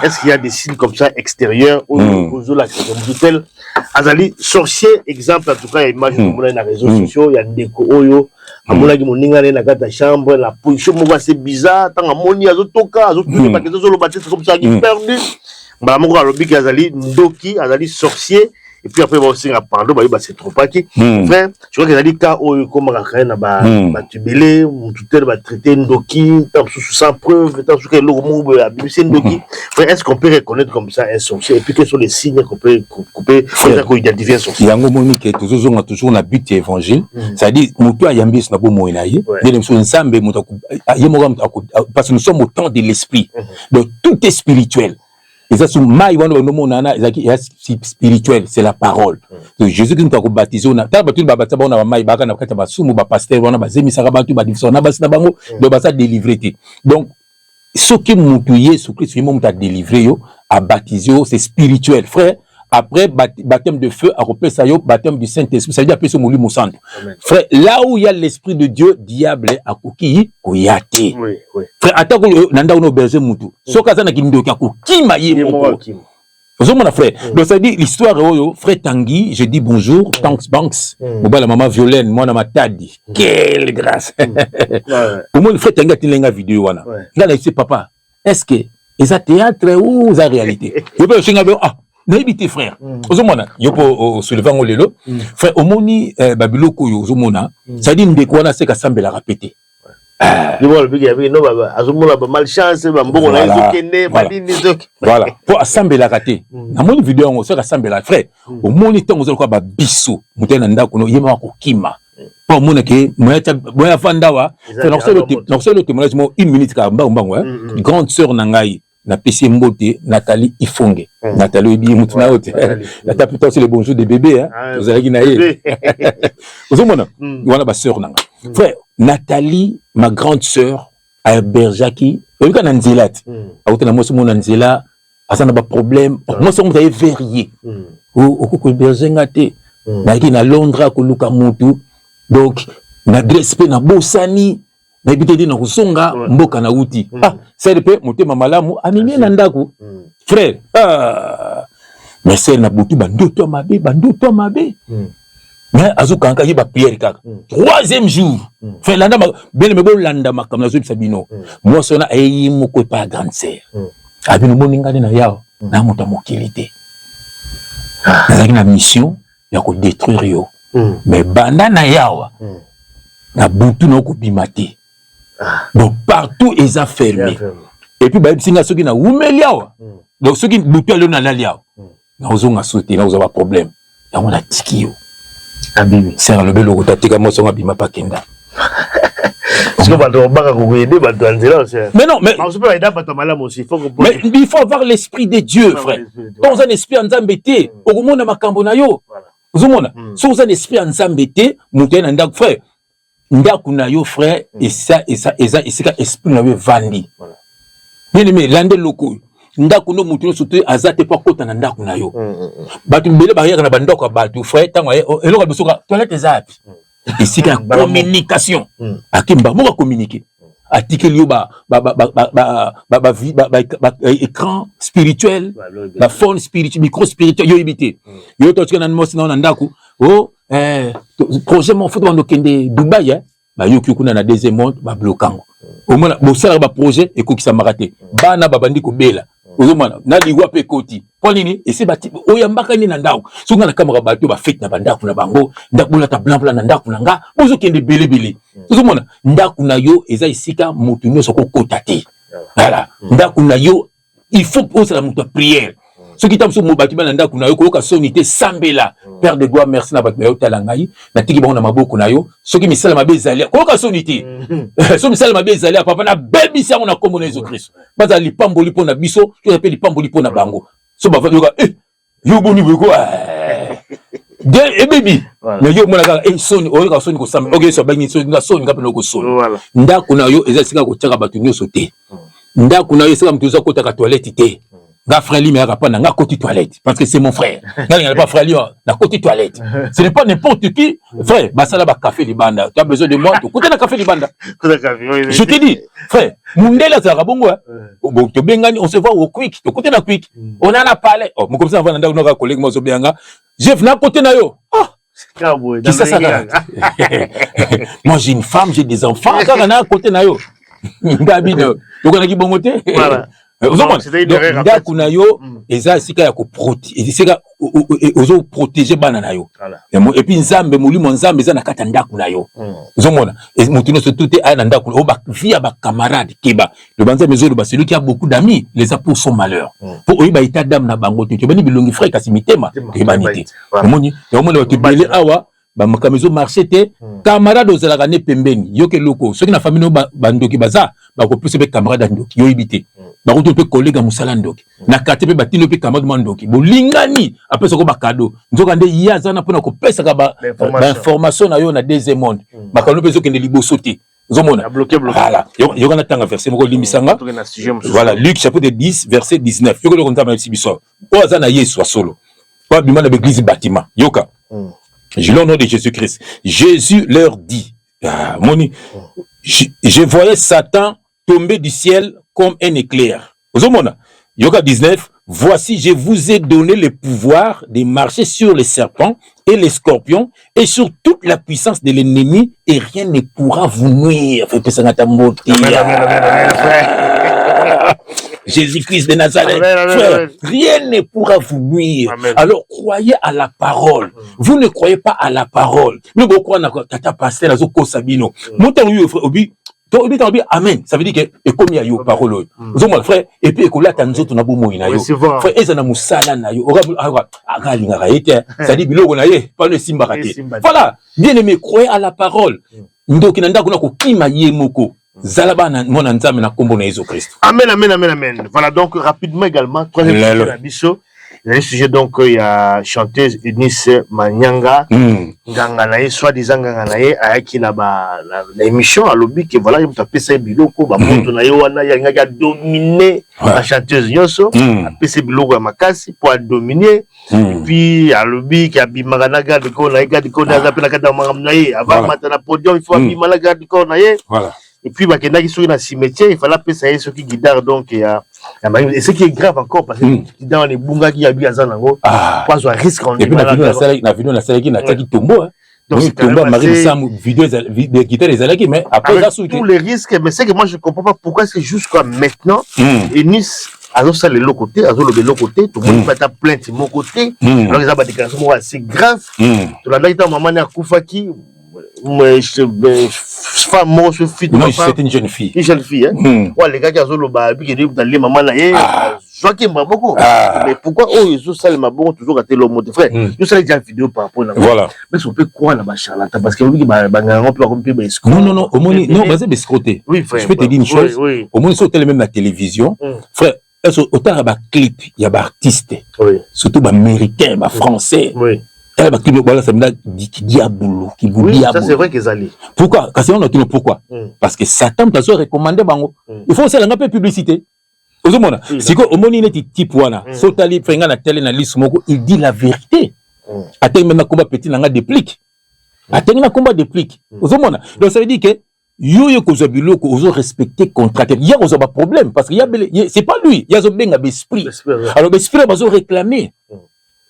Est-ce qu'il y a des signes comme ça extérieurs aux hôtels? Azali, sorcier, exemple, en tout cas, il y a une image dans les réseaux sociaux, il y a des déco, à mon avis, mon ingénieur dans la chambre, la position, c'est bizarre, tant à mon avis, azotoka, c'est comme ça, il perdu. Bah, mon gars, le Azali, Ndoki, Azali, sorcier. Et puis après, aussi, pardon, c'est trop pas qui. Frère, je crois que les cas où, comme on a tubélé, on va traiter Ndoki, sans preuve, tant que l'homme a BBC Ndoki. Frère, est-ce qu'on peut reconnaître comme ça un sorcier? Et puis, quels sont les signes qu'on peut couper pour identifier un sorcier? Il y a un moment qui est toujours un but évangile. C'est-à-dire, Moutou a yambi, c'est un beau mot, parce que nous sommes au temps de l'esprit. Donc, tout est spirituel. Et ça, c'est spirituel, c'est la parole. Donc, Jésus-Christ nous a baptisé, on a délivré. Donc, ce qui nous tué, ce qui nous a délivré, à baptiser, c'est spirituel, frère. Après, baptême de feu, à repérer ça, baptême du Saint-Esprit, ça veut dire appeler ce moulu moussant. Frère, là où il y a l'Esprit de Dieu, diable est à kouki, kouyate. Oui. Frère, attends que nanda ono berger moutou. Soka zana kindo kako, ki maye moko. Vous mon frère. Donc ça dit l'histoire frère Tanguy, je dis bonjour, Tanks Banks. Moba la maman Violaine, moi na matadi. Quelle grâce. Au moins frère Tanguy a tenu la vidéo wana. Là il dit papa, est-ce que c'est théâtre ou c'est réalité? Je peux chinga N'habitez frère. Ozomona, yopo soulevant lelo. Frère, omoni babiloko yo ozomona. Ça dit ndekwana c'est kassambe la répéter. Le no baba, azomona ba malchance ba mbongo na ezokende badini zok. Voilà. Pour assemble la raté. Na moni vidéo ngo c'est kassambe la frère. Omoni tango zolko ba biso. Mutena ndako no yema ko kima. Pour mona ke moya fandawa. C'est le témoignage 1 minute ka mbangwa. Grande sœur nangai. Na PC Mbote, Nathalie Ifonge. Nathalie Ibi Moutina Haute. La tape c'est le bonjour des bébés, hein. Vous avez guiné. Vous avez ma sœur nanga. Frère, Nathalie, ma grande sœur, à Berjaki, vous avez un Nzelat. À côté de moi, mon Nzela, à ça n'a pas de problème. Moi, c'est un peu verrier. Au coup, Berjengate. Na Londres, à Koluka Moutou. Donc, na Drespe, na Bossani. Na ibité na kusonga mboka na uti. C'est pe motema malamu amimie na ndaku. Frère, mais c'est na butu bandoto mabe. mais azukanka yeba prière kaka troisième jour fait landa bien me bo landa makamna zo bisabino moi sona ayi moko pas grande sœur abino moningane na yao na moto mokilité na la mission ya ko détruire yo mais banda na yawa na butu na ko bimate donc partout ils a fermé et puis ba singa soki na umeli yawa donc soki butu alio na lali yawa na ozonga sauter na ozaba problème ya on a tikio abibi c'est le belo kotatika mo songa bima pakenda parce que bato baka ko aider bato anzela aussi mais non mais on se peut aider bato malamu aussi mais il faut avoir l'esprit de Dieu frère dans un esprit nzambete okomona makambo na yo ozomona so un esprit nzambete mutena ndak frère ndaku na yo frère et ça esprit na yo vandi bien aimé lande loko ndaku no mutu sote azate pa kota na ndaku na yo batu mbele barrière na bandoko batu frère tango eloko bisoka toilette zapi ici la communication akimba mo communiquer article yo ba écran spirituel la forme spirituelle micro spirituel yo ibité yo to tsika na mosi na ndaku projet mon foto ndo kende Dubaï ba yo kuna na deuxième monde ba blokango au moins bo sala ba projet et ko kisa maraté bana babandi ko bela ozomana na liwa pe koti polini et c'est bati oyambaka ni na ndaku so ngana kamera bato ba fête na bandaku na bango ndaku la ta blanc blanc na ndaku na nga bozo kende belebele ozomana ndaku na yo eza isika mutu nyoso ko kotati voilà ndaku na yo il faut poser la mutu prière ce qui tamso mo bati na ndaku na yo ko ka sonité sambela père de gloire merci na bati yo talangai na tiki bango na maboko na yo ce qui misala mabezali ko ka sonité so misala mabezali papa na baby si on a comme Jésus Christ baza lipamboli pona biso to appelle lipamboli pona bango so ba yoka yo boni beko de baby na yo mona ka soni o ka soni ko sam okay so bangi so nga soni ngapelo ko soni ndako na yo eza sika ko tsaka batu nyoso te ndako na yo sika mtuza ko taka toilette te nga frère li me rapa na nga côté toilette parce que c'est mon frère nga n'a pas frère li na côté toilette ce n'est pas n'importe qui frère basala ba café libanda tu as besoin de moi to côté na café libanda je te dis frère mundela za kabongo bon to bengani on se voit au quick to côté na quick on en a parlé oh mon comme ça va na collègue mo so benga Jeff na côté na yo qui ça moi j'ai une femme j'ai des enfants quand na côté na yo ngabino to kana ki bongote voilà ndaku na yo eza sika ya ko protéger sika ozo protéger bana na yo et puis nzambe molimo nzambe eza na kata ndaku na yo ozomona mutino so tout est na ndaku o ba via ba camarade keba le banza mezo ba celui qui a beaucoup d'amis les a pour son malheur pour oyiba état d'âme na bango to bani bilongi frère kasi mitema ebanité omoni omona ba tibele awa ba makamezo marché te camarade ozalaka ne pembeni yoke loko soki na famille no bandoki baza ba ko plus be camarade ndoki yo ibité ba ko to collègue musala ndoki na quartier pe batino pe camarade mandoki bolingani après soko ba cadeau nzoka nde yaza na pona ko pesa ka ba information na yo na deuxième monde ba kanu pe zokende liboso te zomona voilà yo kana tanga verset moko limisanga voilà Luc chapitre 10 verset 19 yo ko konta ma sibiso o azana Yesu solo kwa bimana be église bâtiment yoka je l'ai au nom de Jésus-Christ. Jésus leur dit, je voyais Satan tomber du ciel comme un éclair. Yoga 19, voici, je vous ai donné le pouvoir de marcher sur les serpents et les scorpions et sur toute la puissance de l'ennemi et rien ne pourra vous nuire. Jésus-Christ de Nazareth, frère, rien ne pourra vous nuire. Amen. Alors croyez à la parole. Vous ne croyez pas à la parole. Mais vous croyez à tata pasteur à Zoko Sabino. Amen. Ça veut dire que et comme il y a eu parole. Vous mon frère et puis que là tanzo na bomo ina yo. Frère ezana musala na yo. Agali ngara ete. Ça dit biloko na ye pas le simba raté. Voilà. Bien aimé, croyez à la parole. Ndoki nanda kuna ko kima ye moko. Zalabana mon nzambe na kombo na Jésus Christ. Amen, amen, amen, amen. Voilà donc rapidement également troisième sujet de Bisso. Il y a un sujet donc il y a chanteuse Eunice Manyanga nganga nae soi-disant nganga nae ayaki na ba na émission à lobby que voilà il m'a pesa biloko ba moto na yo wana ya ngaka dominer la chanteuse nyonso a pesa biloko ya makasi pour dominer et puis à lobby qui a bimaka na garde ko na garde ko na zapela kata mangam nae avant matana na podium il faut bimala garde ko nae voilà. Et puis, bah, il sur un cimetière, il fallait appeler ça ce qui guitare donc et ce qui est grave encore parce que dans les bunga qui a bien ça n'ango, pas un risque en. Et puis la vidéo la salle qui n'a qui tombe Donc, oui, vidéo de guitare les alaki, mais après ça, tous les risques, mais c'est que moi je comprends pas pourquoi est-ce que jusqu'à maintenant, et Nice, ça les l'autre côté, le l'autre côté, tout le monde va plainte de mon côté, alors ils ont des déclarations assez graves. Tout le monde maman a Koufaki, femme moi je suis non, c'est une jeune fille. Une jeune fille, hein. Ouais, les gars qui ont le babi qui disent d'aller maman là, Joachim Maboko. Mais pourquoi ils ont ça les Maboko toujours raté le mot de frère. Ils ont déjà vidéo par rapport à voilà. Mais on peut croire là-bas charlatan parce que on dit que non, au moins non, vas-y escroter. Oui, frère. Je peux te dire une chose. Au moins sur même la télévision, frère, autant il y a clip, il y a artistes. Surtout américains, français. Oui. Voilà, ça me dit qui diabolo, qui vous oui, ça c'est vrai qu'ils allaient. Pourquoi? Pourquoi? Parce que Satan t'a recommandé bango. Il faut aussi la publicité. C'est quoi au monde il type wana. Sotali fenga na télé na liste moko, il dit la vérité. Attends même combat petit nanga déplique. Attends na combat déplique. Donc ça veut dire que yo kozabilo ko ozo respecter contrat. Il y a un problème parce qu'il y a c'est pas lui, il y a zo benga esprit. Alors l'esprit va zo réclamer.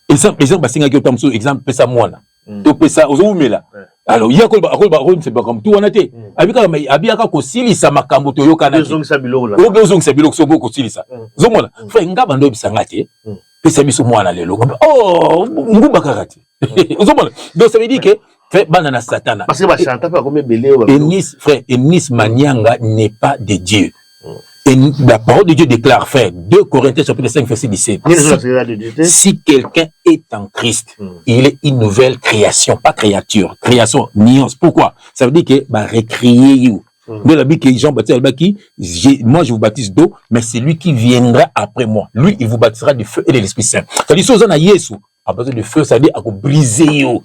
Exemple basinga ki otamso exemple pesa mwana to pesa ozumela alors il y a ko c'est pas comme tout on a été abika ko silisa makambo to yokana ozongisa biloko la ozongisa biloko so ko silisa zomona fa ngaba ndo bisanga te pesa biso mwana lelo oh nguba karate zomona donc ça veut dire que fait banana satana parce que ba chanta pas comme belé Enis Manyanga n'est pas de Dieu. Et la parole de Dieu déclare, frère, 2 Corinthiens chapitre 5 verset 17. Si quelqu'un est en Christ, il est une nouvelle création, pas créature. Création, nuance. Pourquoi? Ça veut dire que bah récréer you. De la Bible que Jean-Baptiste moi je vous baptise d'eau, mais c'est lui qui viendra après moi. Lui, il vous baptisera du feu et de l'Esprit Saint. Ça dit si vous en avez Yesu, à besoin de feu, ça veut dire à vous briser you.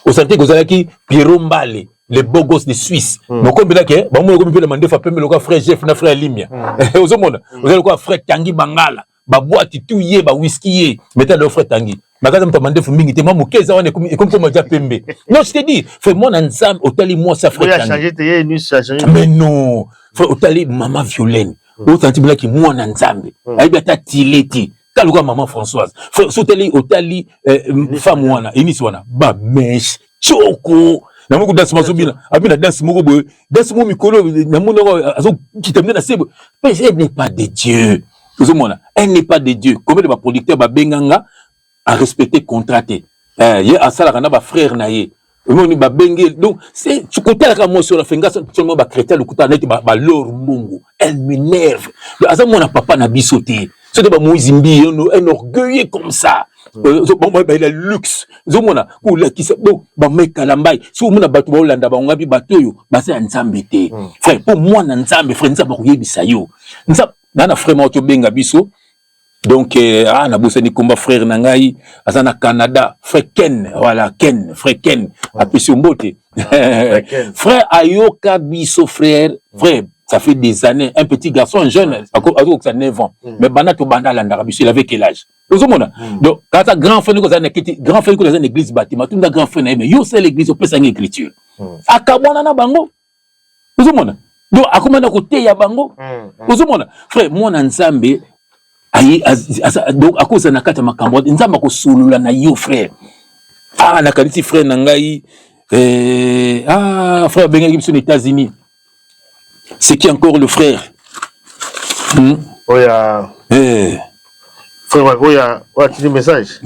Vous sentez que vous avez qui Pierrot Mbale, les beaux gosses de Suisse. Donc comme là que bah moi comme peut demander faire le frère Jeff na frère Limia. Vous avez quoi frère Tanguy Bangala, ba boîte tout yé ba whisky mettez le frère Tanguy. Magaza me demander faut mingi te moi mokeza wana comme déjà pembe. Non, je te dis, fais moi ensemble hôtel moi ça frère Tanguy. Mais non, frère hôtel maman Violaine. Au senti là qui moi ensemble. Aiba ta tileti. Kaluka maman Françoise. Frère hôtel femme wana, Enis wana. Ba mesh choko. Namuko danse mazobila abina danse moko boy danse mo mikolo namuno azo kitamne na sebo mais elle n'est pas de Dieu elle n'est pas de Dieu comme les producteurs ba benganga à respecter contraté ye asala kana ba frère na ye moni ba bengel donc c'est tu côté la moi sur la fenga seulement ba chrétien le kuta net ba lor mbongo elle m'énerve aza mona papa na bisoté c'est de ba moizimbi un orgueil comme ça. Il a luxe. Zomona ou la qui se bon ba mekalambai. Si on a batu ba Olanda ba ngabi batoyo ba se nzambe te. Frère pour moi na nzambe frère nzambe ko yebisa yo. Nzambe na vraiment to benga biso. Donc na bosani komba frère na ngai azana Canada frère Ken voilà Ken frère Ken apesi mbote. Frère ayoka biso frère ça fait des années, un petit garçon, un jeune, à 9 ans. Mais Banato Banda l'Andarabis, il avait quel âge? Donc, quand tu as grand frère, grand frère, une église bâtiment, tu as grand frère, mais yo, c'est l'église, on peut s'en écriture. À Kabwana na bango. Donc, à comment on côté ya bango? Frère, moi, Nzambe, donc, à cause de la carte Makambo, Nzamba ko sulula na yo, frère. Ah, na kaliti frère Nangai, frère Benga Gibson, États-Unis. C'est qui encore le frère? Oui, frère, oui, tu dis message.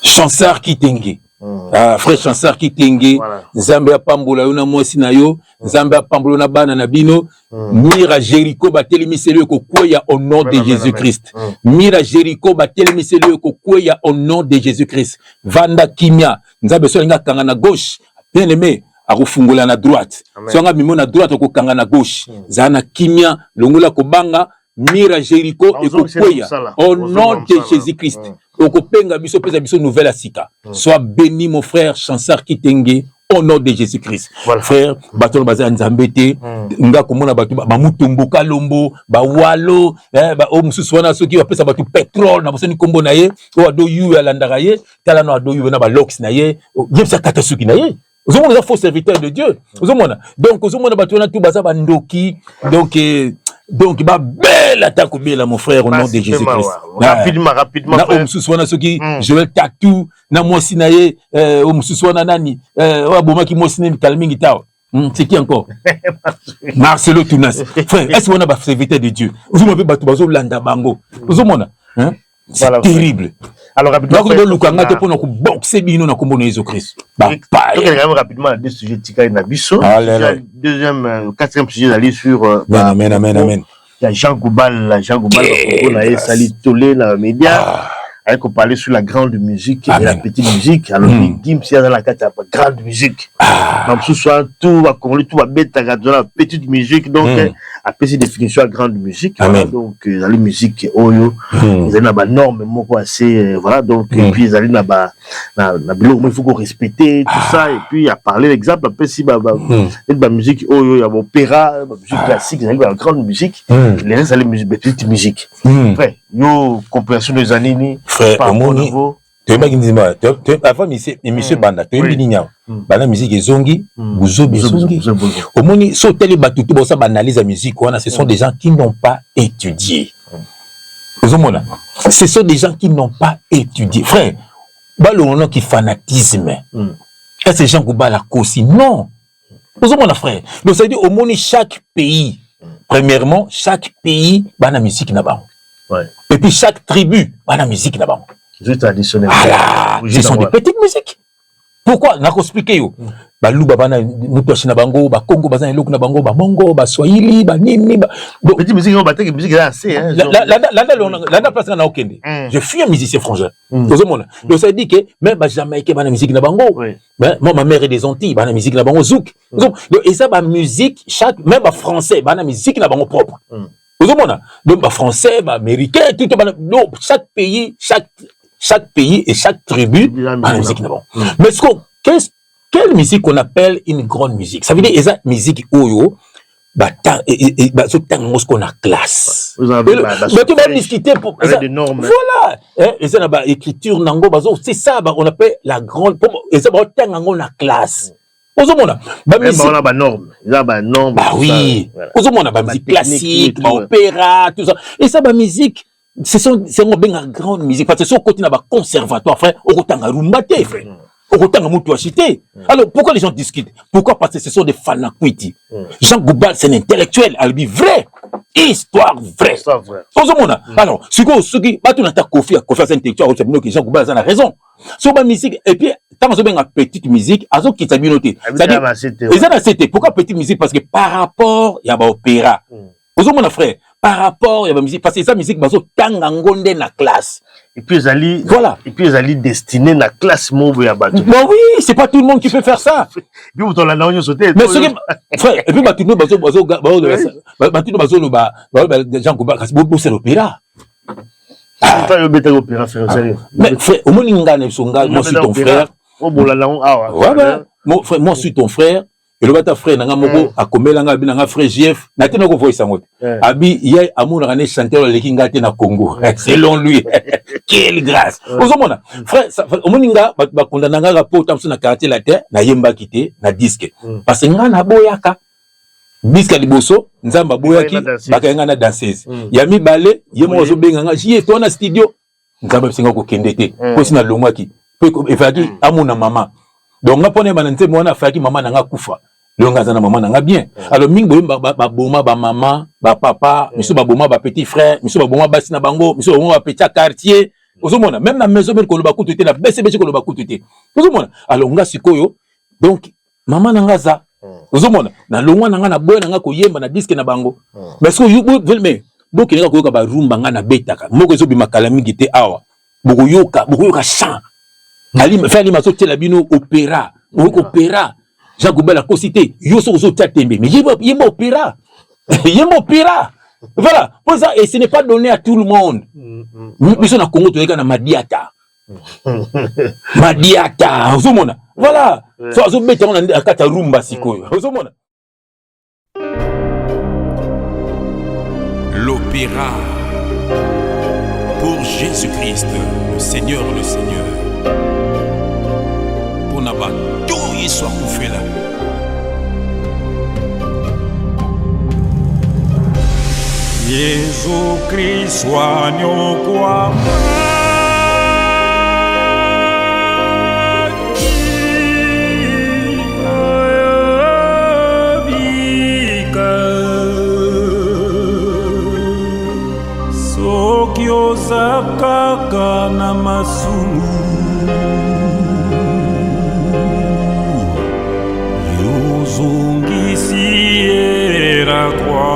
Chansard Kitenge. Frère Chansard Kitenge. Zambia Pambola una mwasi na yo. Zambia Pambola na bana na bino. Mira Jericho batelemi selue ko kweya au nom de Jésus-Christ. Mira Jericho batelemi selue ko kweya au nom de Jésus-Christ. Vanda Kimia. Nzambe so nga kanga na gauche. Bien aimé. Arufungola na droite. Songa mimo na droite ko kanga na gauche. Zana Kimia longola ko banga Mira Jericho et ko kweya au nom de Jésus-Christ. Oko penga biso pesa biso nouvelle asika. Sois béni mon frère Chansard Kitenge au nom de Jésus-Christ. Frère bato baza nzambete nga komona bato ba mutumbu kalombo ba walo ba o mususu wana soki ba pesa bato pétrole na bosani kombo na ye o ado yu ya landaka ye tala no ado yu na ba lox na ye yebsa kata suki na ye. Vous avez un faux serviteur de Dieu. Donc, vous avez un bateau tout baza bandoki. Donc, ba belle belle attaque belle mon frère au nom de Jésus-Christ. Rapidement. Na omsuswana soki Joël Tatou na mosi na ye omsuswana nani aboma ki mosi ne kalmingi taw. C'est qui encore? Marcelo Tounas. Frère, est-ce qu'on a pas serviteur de Dieu? Vous m'avez battu bazo landa bango. Vous m'avez hein? C'est terrible. Alors rapidement. Donc le kanga te pona ko boxer bino na kombo na Jésus-Christ. Ba pa. Donc quand même rapidement deux sujets tika na biso. Deuxième quatrième sujet d'aller sur amen. Il y a Jean Goubal on a sali tolé dans les médias. Avec on parlait sur la grande musique et la petite musique. Alors, Gims, il y a dans la carte, la grande musique. Donc, ce soir, tout va coller, tout va mettre dans la petite musique. Donc, après ces définitions, la grande musique. Voilà, donc, dans les musiques, Oyo, ils ont des normes, assez, voilà. Donc, et puis, ils ont il faut qu'on respecte tout ça. Et puis, il a parlé l'exemple, après, si, la musique, Oyo, il y a l'opéra, la musique classique, il y a la grande musique. Les restes, c'est la petite musique. Après, yo, compréhension des années, frère, au niveau, tu avant monsieur Banda, tu es bana musique ezongi, buzobi ezongi. Au moni, sauter batutu, bossa banalise la musique, ce sont des gens qui n'ont pas étudié. Ce sont des gens qui n'ont pas étudié. Frère, balo qui fanatisme. Est-ce que Jean Gouba la causi? Non. Frère. Donc ça veut dire au moni chaque pays, premièrement, chaque pays, bana musique n'a-ba. Ouais. Et puis chaque tribu, a la musique là-bas. Juste traditionnel. Voilà, ce sont des petites musiques. Pourquoi? N'a expliqué yo. Ba luba bana mutoshi na bango, ba Congo bazana eloko na bango, ba Mongo, ba Swahili, ba nini ba. Petite musique on battait musique là assez hein. La place na okende. Je suis un musicien frangin. Tout le monde. Donc ça dit que même ba Jamaïcain bana musique na bango. Moi ma mère est des Antilles, bana musique na bango zouk. Et ça ba musique chaque même ba français bana musique na bango propre. Donc, français, américain, tout chaque pays et chaque tribu a la musique d'abord. Mais quelle musique qu'on appelle une grande musique? Ça veut dire que musique oyo, ce qu'on a classe. Tu vas discuter pour des normes. Voilà. Et ça, l'écriture nango, c'est ça, on appelle la grande. Et ça, on a classe. On a des normes. Bah oui. On a des musique classique, opéra, tout ça. Et ça, la musique, c'est une grande musique. Parce que si on continue à conservatoire, frère, on retient à Rumbate, frère. On retient à Moutouachité. Alors, pourquoi les gens discutent? Pourquoi? Parce que ce sont des fanakuiti. Jean Goubal, c'est un intellectuel. Elle dit vrai. Histoire vraie. Alors, ce qui, tu n'as pas Kofi, c'est intellectuel, Jean Goubal, ça a raison. Sur la musique, et puis, tant que tu as petite musique, azo qui t'a bien noté. C'est-à-dire, pourquoi petite musique? Parce que par rapport, il y a l'opéra. Mon frère, par rapport, il y a la musique, parce que ça musique, bazo tangangonde na classe. Et puis, voilà. Et puis, ils allaient destiner la classe mauvaise à battre. Bah oui, c'est pas tout le monde qui peut faire ça. Puis, vous t'en l'avez sauté. Mais ce qui, frère, et puis, tout le monde, Jean Gouba, c'est l'opéra. Mais frère, au moins, moi, je suis ton frère. Moi, je suis ton frère. Et le bata frère nanga moko akomelanga bi nanga frère JF na tena ko voice sango abi ye amour ngane chanteur le kinga te na Congo selon lui. Quelle grâce ozomona frère omoninga ba kondana nga rapport tamso na quartier la terre na yemba kité na disque parce que nga na boyaka disque liboso nzamba boyaki bakanga na danseuse ya mibale ye mo ozobenga nga JF to na studio nzamba singa ko kendete ko sina longwaki po efaki amuna mama donc nga pone banante mona faki mama nanga kufa longa zana maman nanga bien. Alors mingo ba boma ba maman, ba papa, miso ba boma ba petit frère, miso ba boma ba sina bango, miso ba boma ba petit quartier. Ozomona même na maison bel ko lo ba kututé na bese ko lo ba kututé. Ozomona. Alors nga sikoyo donc maman nanga za. Ozomona na longwa nanga na boy nanga ko yemba na disque na bango. Mais so you mais boki nanga ko yoka ba rumba nga na betaka. Moko zo bi makala mingi te awa. Boko yoka chant. Ali me faire limaso te la bino opéra. Opéra. Jean Goubel a cité, Yoso Tembe, mais il y a opéra. Il y a opéra. Voilà. Pour ça, et ce n'est pas donné à tout le monde. Nous sommes à Congo, tu es à Madiata. Madiata. Voilà. L'opéra pour Jésus-Christ, le Seigneur. Pour n'avoir tout soit fait là. Jésus-Christ soigne-moi. Soki ozakaka na masumu yozongisi era kwa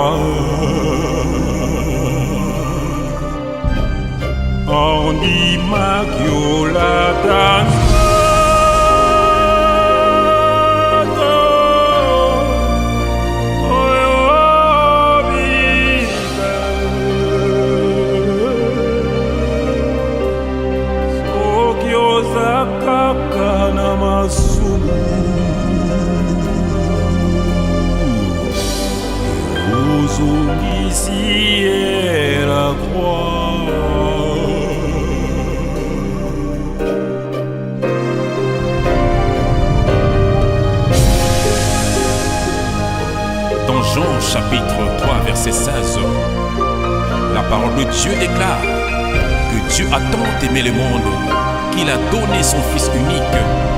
ondimaki olatana Jean chapitre 3 verset 16, la parole de Dieu déclare que Dieu a tant aimé le monde qu'il a donné son Fils unique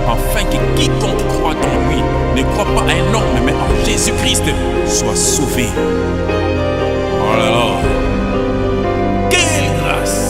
afin que quiconque croit en lui ne croit pas à un homme mais en Jésus-Christ soit sauvé. Oh là là, quelle grâce!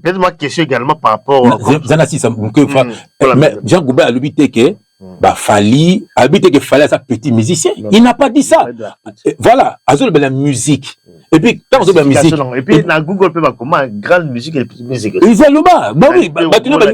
Peut-être ma question également par rapport à... Mais Jean Goubert a l'habité que Fali a sa petit musicien. Il n'a pas dit ça. Voilà, Azul la musique. Et puis quand on la musique et puis dans Google peut comment grande musique et petite musique. Il fait le bas. Bah oui, tu n'as pas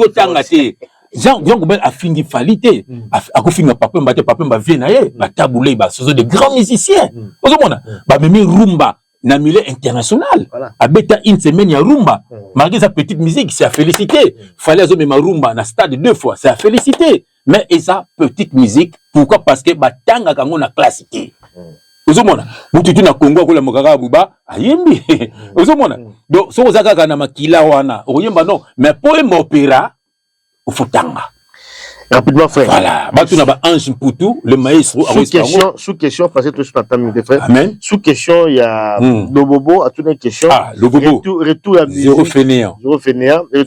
Jean Goubert a fini Falité. A fini papa m'a vient naé, ba taboulé ba ce sont de grands musiciens. Vous comprenez? Ba même rumba na milieu international. A beta une semaine ya rumba. Malgré sa petite musique, c'est à féliciter. Fallait azo même rumba na stade 2 fois, c'est à féliciter. Mais et sa petite musique, pourquoi? Parce que ba tanga kango na classique. Vous comprenez? Mututu na Congo ko la mokaka buba ayembi. Vous comprenez? Donc so ozaka na makila wana, oyemba non, mais pour un opéra au futanga. Rapidement, frère. Voilà. Batuna ba Ange Poutou, le maestro. Sous question, parce que tout ta minute, frère. Amen. Sous question, il y a Lobobo, à toute une question. Ah, Lobobo. Retour à la musique. Zéro fainéant. Retour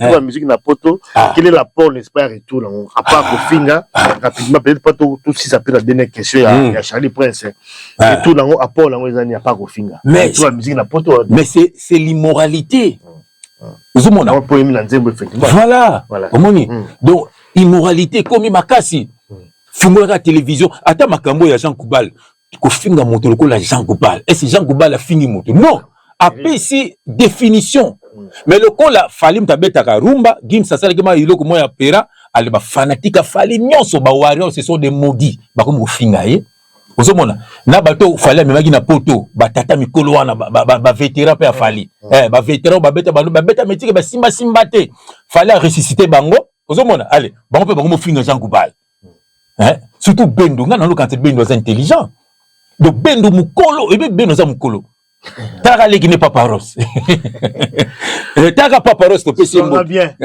à la musique, na poto. Quel est l'apport, n'est-ce pas, retour, là? À part Kofinga, rapidement, peut-être pas tout si ça peut la dernière question, il y a Charlie Prince. Retour, là, apport, là, il n'y a pas Kofinga. Mais, retour à la musique, na poto. Mais c'est l'immoralité. Voilà. Donc, immoralité comme Makasi. Fumola la télévision. Attends, Makambo, il y a Jean Koubal. Kofinga moto le la Jean Koubal. Est-ce que Jean Koubal a fini moto? Non. Après, c'est définition. Mais le coup, la falim tabeta rumba, gim sasala kema iloko moya pera, ale ba fanatique a fali nyonso ba warriors, ce sont des maudits. Ba comme Kofinga, Ozomona na bato fallait même na poto ba tata mikolo wana ba vétéran pe fali ba vétéran ba beta métier ba simba te fallait ressusciter bango ozomona allez bango pe bango mo finga Jean Goubal hein surtout Bendo ngana lo quand Bendo est intelligent donc Bendo mukolo et Bendo za mukolo Taka leki ne Paparos. Taka Paparos to pesi mo. Sois bien.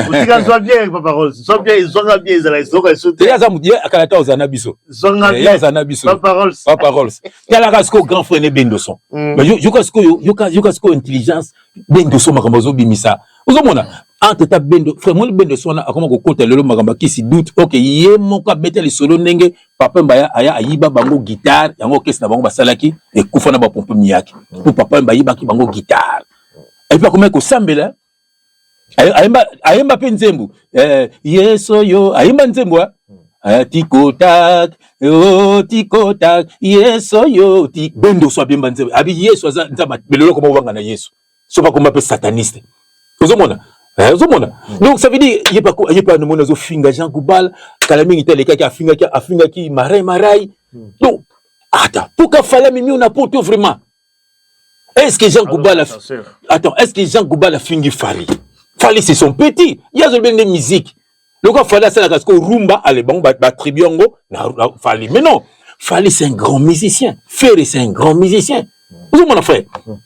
Sois bien Paparos. Sois bien, sois bien za la soka sote. Ya za mudie akalata ozana biso. Sois bien. Ya ozana biso. Paparos. Kala kasko grand frère ne Bendoson. Mais yo kasko intelligence Bendoson makambozo bimisa. Ozomona entre ta Bendo frère mo Bendoson na akoma ko kota lelo makamba kisi doute. OK, ye moka beta li solo ndenge papa mbaya aya ayiba bango guitare yango kesi na bango basalaki et kufa na ba pompe miyaki. Pour papa mbaya baki bango guitare. Et puis comment ko sambela ayemba pe nzembu yeso yo ayemba nzembu tikotak tikotak yeso yo Bendo so bemba nzembu abi yeso aza nzamba belelo ko banga na yeso so pas comme pe sataniste ozomona donc ça veut dire il y a pas de monde zo finga Jean Goubal kalami ngitele kaki afinga ki marai donc attends pourquoi fallait mimi on a poto vraiment est-ce que Jean Goubal est-ce que Jean Goubal a fingi Fali c'est son petit il y a de musique le quoi Fali ça la casco rumba allez bon ba tribiongo Fali mais non Fali c'est un grand musicien Ferré c'est un grand musicien vous mon frère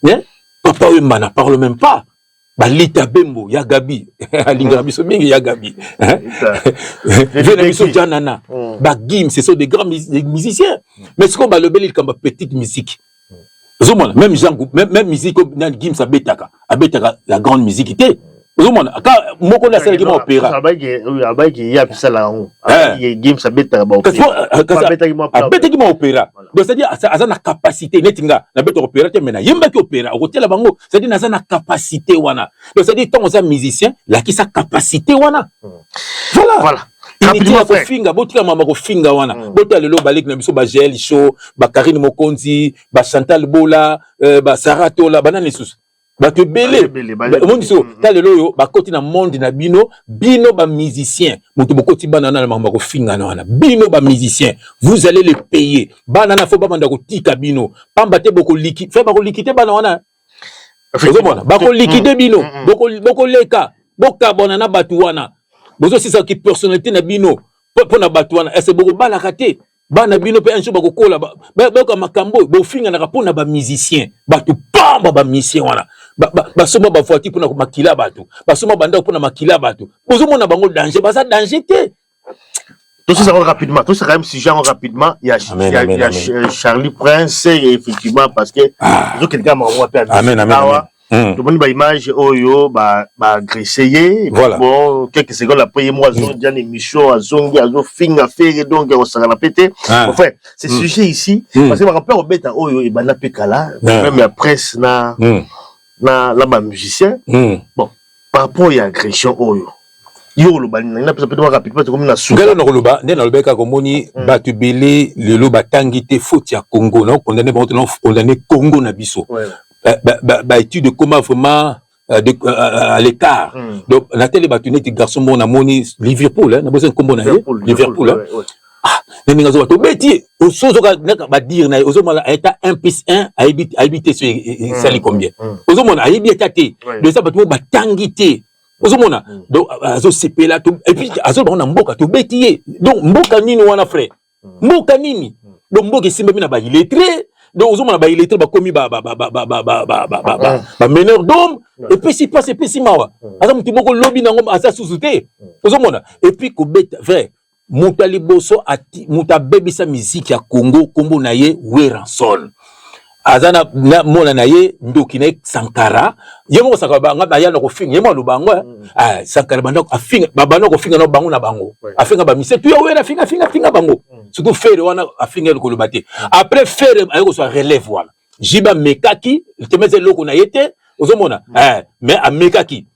hein papa Wemba parle même pas Balita Bembo ya Gabi alinga biso mingi ya Gabi vena biso janana ba Gim ce sont des grands musiciens mais ce qu'on va le bel comme petite musique même Jean même musique comme Gim ça betaka la grande musique était ozomona ka moko la sala ki ma opéra abaki ya pisala ngo Gim ça betaka ba betaki ma opéra donc c'est à dire azana capacité netinga na beto opéra te mena yemba ki opéra okotela bango c'est à dire nazana capacité wana donc c'est à dire tant aux musiciens la ki sa capacité wana voilà rapidement ko finga botika mama ko finga wana botia lelo balek na biso ba Gel Show ba Karine Mokonzi ba Chantal Bola ba Saratola banane sus bato belé monde so ta lelo yo ba koti na monde na bino ba musicien moto bokoti bana na mama ko finga na wana bino ba musicien vous allez les payer bana na fo ba banda ko tika bino pamba te boko liquide fait ba ko liquide bana wana ba ko liquide bino boko leka boka bona na batu wana bozo sisa ki personnalité na bino po na batu wana est-ce boko bala kate bana bino pe un jour bako kola ba makambo bo finga na rapona ba musicien batu pamba ba musicien wana ba soma ba voiti pona ko makila batu ba soma banda pona makila batu bozo mona bango danger ba ça danger te tout ça rapidement tout ça quand même si genre rapidement il y a Charlie Prince effectivement parce que ils ont quelqu'un m'a appelé tout le monde image oyo ba agressé bon quelques secondes après moi zone bien émission azongi azo finga faire donc on s'en a pété enfin c'est sujet ici parce que ma rappeur au beta oyo et bana pekala même la presse na ba musicien bon par rapport à agression oyo yo lo bani na peut-être rapidement comme na sou ngalo no loba ndena lobeka ko moni batu belé le loba tangité faute ya Congo non condamné Congo na biso étude de comment vraiment à l'écart donc la télé batunete garçon mon amoni Liverpool na besoin combo na Liverpool nini ngazo to beti osozoka ba dire na ozomala eta 1+1 habité sur sali combien ozomona ayebi etate de ça batu batangité ozomona donc azo sepela et puis azo ba na mboka to beti donc mboka nini wana frère mboka nini donc mboka simba mina ba illettré donc ozomona ba illettré ba komi ba meneur d'homme et puis si passe et puis si mawa aza mutu moko lobby nango asa susute ozomona et puis ko beta frère Moutali boso ati muta bebisa musique ya Congo kombo na ye Weranson azana na mona na ye ndoki na Sankara yemo sakaba banga ba yana ko finga yemo lo bango Sankara banda afinga babana ko finga no bango na bango afinga ba mise tu ya wera finga bango surtout faire wana afinga ko lo bate après faire ayoko so relève wala jiba mekaki temeze loko na yete ozomona mais a mekaki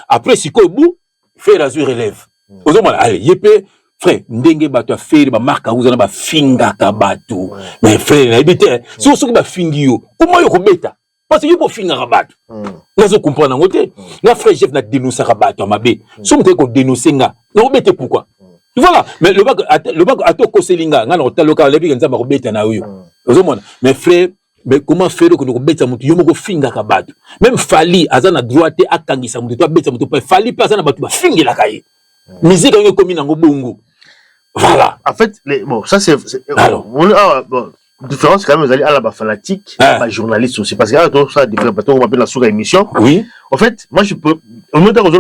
après siko bu faire azu relève ozomona allez yepe frère ndenge bato a faire ba marque uzana ba finga ka bato mais frère na ebite so so ba fingi yo comment yo ko beta parce que yo ko finga ka bato nazo comprendre ngote na frère chef na dénoncer ka bato mabe so mte ko dénoncer nga na bete pourquoi voilà mais le bac ato ko selinga nga na otaloka lebi nzamba ko beta na yo ozomona mais frère mais comment faire que nous beta mutu yo moko finga ka bato même Fali azana droit te akangisa mutu to beta mutu pa Fali pa azana bato ba fingi la kaye musique a commis dans bongo. Voilà. En fait, bon, ça c'est. Bon, différence quand même, vous allez à la fanatique, à journaliste aussi. Parce que là, tout ça, différent. On m'appelle la sous émission. Oui. En fait, moi, je peux. Au moment où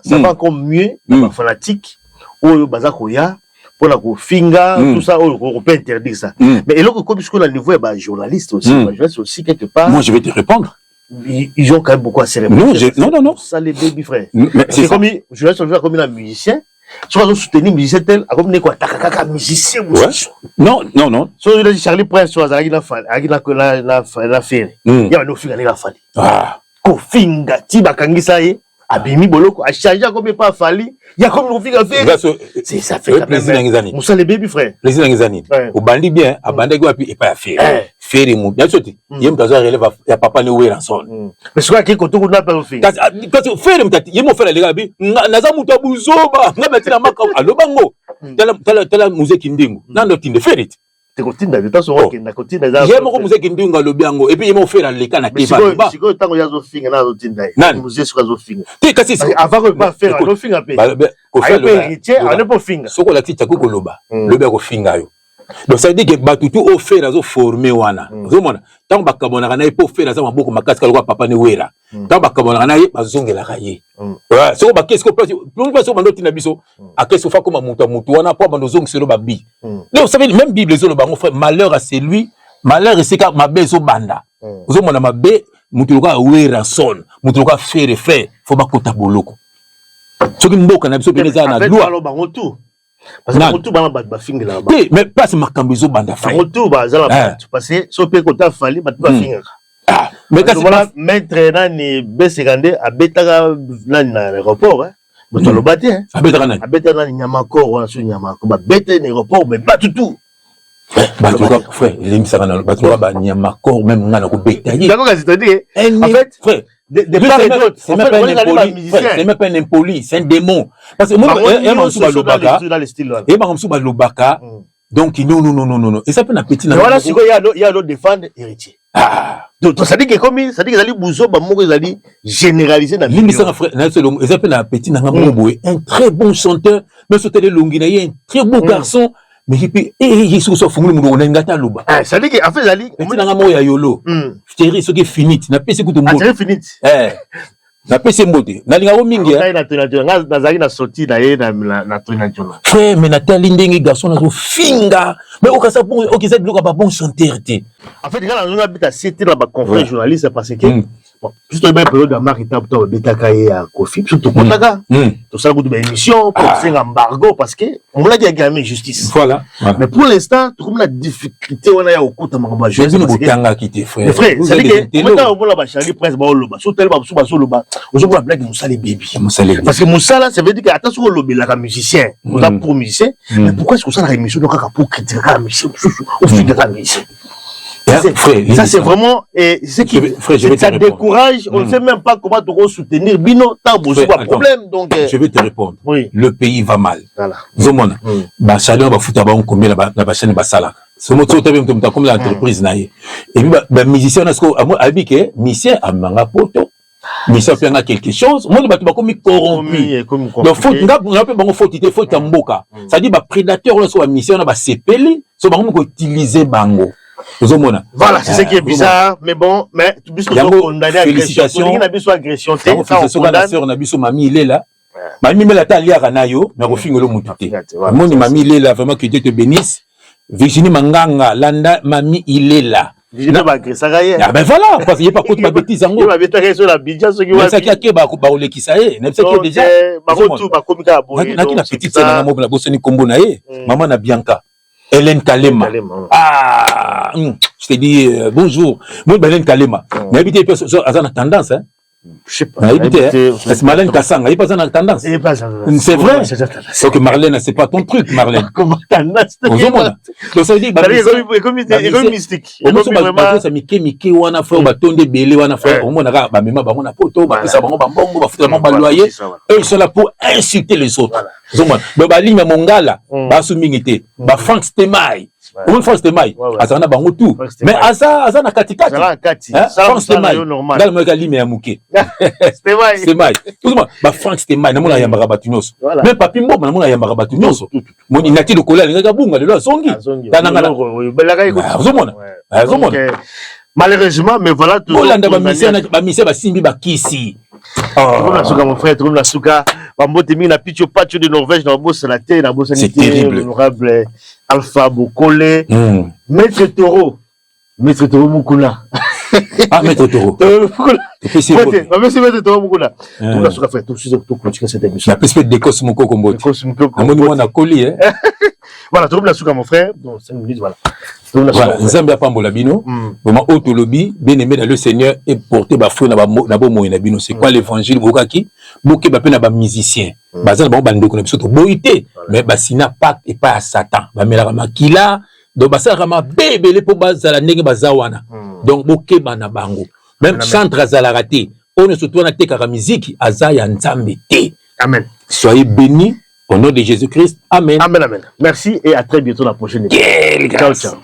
ça va encore mieux, la fanatique, ou Bazakoya, pour la finga, tout ça, on peut interdire ça. Mais là, comme le niveau est journaliste aussi, journaliste aussi, quelque part. Moi, je vais te répondre. Ils ont quand même beaucoup à célébrer. Non. Ça, les baby frères. C'est comme, je vais comme un musicien. Si on soutenir musicien tel, comme ne quoi, takaka musicien. Non. Si on dit Charlie Prince, sur la fait. Il y a un finga la fali. Ko finga, tiba kangisa ye, abimi boloko, a changé comme pas fali. Il y a comme un finga fait. C'est ça fait quand même. Moussa les baby frères. Les années. Au bandi bien, à bandi quoi puis et pas à faire. Faire les mots. Bien sûr, il y a un besoin relève à papa ne oué rançon. Mais ce qui est quand on n'a pas fait. Quand faire les mutati, il m'a fait les gars bi, naza muta buzoba, na betina maka alo bango. Tala musique ndingo. Nando tinde faire it. Te continue de temps sur na continue za. Yemo ko musique ndingo alo biango et puis yemo faire les kana teba. Si ko tango yazo finga na zo tinda. Musique sur zo finga. Te kasi avant que pas faire alo finga pe. Ko faire le héritier, on ne pas finga. Soko la tita ko loba. Loba ko finga yo. Donc ça veut dire que batutu au fait la zo formé wana. Zomona. Tant bakabona na ipo fait la za maboko makasi ka papa ne wera. Tant bakabona na ye bazongela kaye. Ouais, soko ba qu'est-ce que plus pas sur bandoti na biso. A qu'est-ce fa comme mutu wana po bando zong selo babi. Donc vous savez même Bible zo lo bango frère malheur à celui, malheur c'est ka mabe zo banda. Zomona mabe mutu ka wera son, mutu ka faire fait, faut ba kota boloko. Soki mboka na biso peneza na loi. Parce que tout ba finga là. Oui, mais pas ce makambizo banda frère. Tout ba za la parce que so pe kota fali ba finga. Mais quand voilà maître nani B52 a betaka nani na aéroport mais le bâti a betaka nani Nyamakor on sur Nyamakor ba bête na aéroport mais pas tout bah tu vois frère il me ça na ba tu vois ba Nyamakor même ngana ko betailler d'accord c'est-à-dire en fait frère de part et d'autre c'est même pas un impoli c'est un démon parce que moi et ba msuba lobaka donc non et ça peut na petit na voilà il y a l'autre défendre héritier donc ça dit que comme ça dit que ça dit bouzo ba moko ça dit généraliser na limbi ça frère na selo et ça peut na petit na ngabo un très bon chanteur mais sauter les longina un très beau garçon mais il se so fungule mu na ngata loba ça dit que en fait ça dit petit na ngamo ya yolo chéri ce qui finit na pesi kutu mbo finit na pesi mbote na linga ko mingi na zaki na sorti na ye na tona tona frère mais na tali ndenge garçon na zo finga mais au cas ça bon OK ça bloque pas bon chanteur en fait quand on a bita cité là ba confrère journaliste parce que juste une période de marque étape to beta kaye à Kofi surtout kontaga tout ça goût de émission pour faire embargo parce que on l'a dit gagner justice voilà mais pour l'instant comme la difficulté on a ya okuta makamba je ne botanga quitter frère frère c'est que maintenant on va Charlie Prince ba loba so tel ba so loba on va blague Moussa les baby parce que Moussa là ça veut dire que attention lobby la musicien on a pour musicien mais pourquoi est-ce que ça la émission donc pour critiquer la musicien au fil de la musicien ça c'est vraiment c'est qui ça décourage on ne sait même pas comment te soutenir bino tant besoin pas problème donc je vais te répondre le pays va mal voilà zomona ba chaleur ba futa ba on combien na ba chaîne ba sala ce mot tu as comme l'entreprise na et puis ba musicien est-ce que habike musicien amanga poto musicien fait quelque chose moi ba comme corrompu donc faut nga pe bango faut tamboka ça dit ba prédateur là soit musicien na ba sepeli so bango ko utiliser bango. Voilà, c'est ce qui est bizarre, mais bon, mais puisque on condamné félicitations, on a besoin d'agression, félicitations à la sœur, on a besoin mamie il est là. Mamie mais la talia ranayo, mais au fin le mututé. Mon mamie il est là, vraiment que Dieu te bénisse. Virginie Manganga, Landa, mamie il est là. Virginie va agresser gaye. Ah ben voilà, parce qu'il y a pas contre ma bêtise en gros. Il va bêter sur la bidja ce qui va. Ça qui a ba ole ki ça est, même ça qui est déjà. Ba tout ba komika boye. Na ki na petite na mo na bosoni kombo na ye. Maman na Bianca. Hélène Kalema. Ah, je te dis bonjour. Moi, Hélène Kalema. Mais habité a tendance, hein. Je sais pas. C'est Marlène Kassanga, il pas en tendance. C'est vrai. Donc Marlène, c'est pas ton truc, Marlène. Comment tendance? Donc ça veut dire comme mystique. Ça Mike wana frère batonde belé wana frère. On mona ba mema ba mona poto ba pesa bango ba mbongo ba futa ba loyer. Eux ils sont là pour insulter les autres. Donc ba ligne mongala ba sumingité ba Frank Stemai. Une France de maille. Azana bango tout. Mais Aza na katikati. France de maille. Dans le mega lime ya muke. C'était maille. Tout le monde. Ba France de maille. Namona yambaka batu nyonso. Même papi mboma namona yambaka batu nyonso. Moni nati de kola ngaka bunga lelo zongi. Tananga. Malheureusement, mais voilà tout. Olanda ba mission ba simbi ba kisi. Mon frère, tout le de Norvège, c'est terrible. L'honorable Alpha Bokole, Maître Toro Mukuna. Ah, Maître Toro. Merci Maître Toro Mukuna. Tout cette émission. La perspective de Cosmoko Kombo. On a collé, hein. Voilà, tout le monde mon frère. Donc, 5 minutes, voilà. Voilà, Zambia Pambola Bino, vraiment autolobie, bien aimé dans le Seigneur et porter ba feu na bo moyen bino. C'est quoi l'évangile bokaki? Boké ba pe na ba musicien. Bazana ba bande ko na biso to boité, mais ba sina pacte et pas à Satan. Ba melaka makila, donc ba sala ma bébé po bazala ndenge bazawana. Donc boké ba na bango. Même chantre azala raté. On ne surtout na tekaka musique azaya nzambe te. Amen. Soyez bénis au nom de Jésus-Christ. Amen. Amen, amen. Merci et à très bientôt la prochaine émission. Ciao, ciao.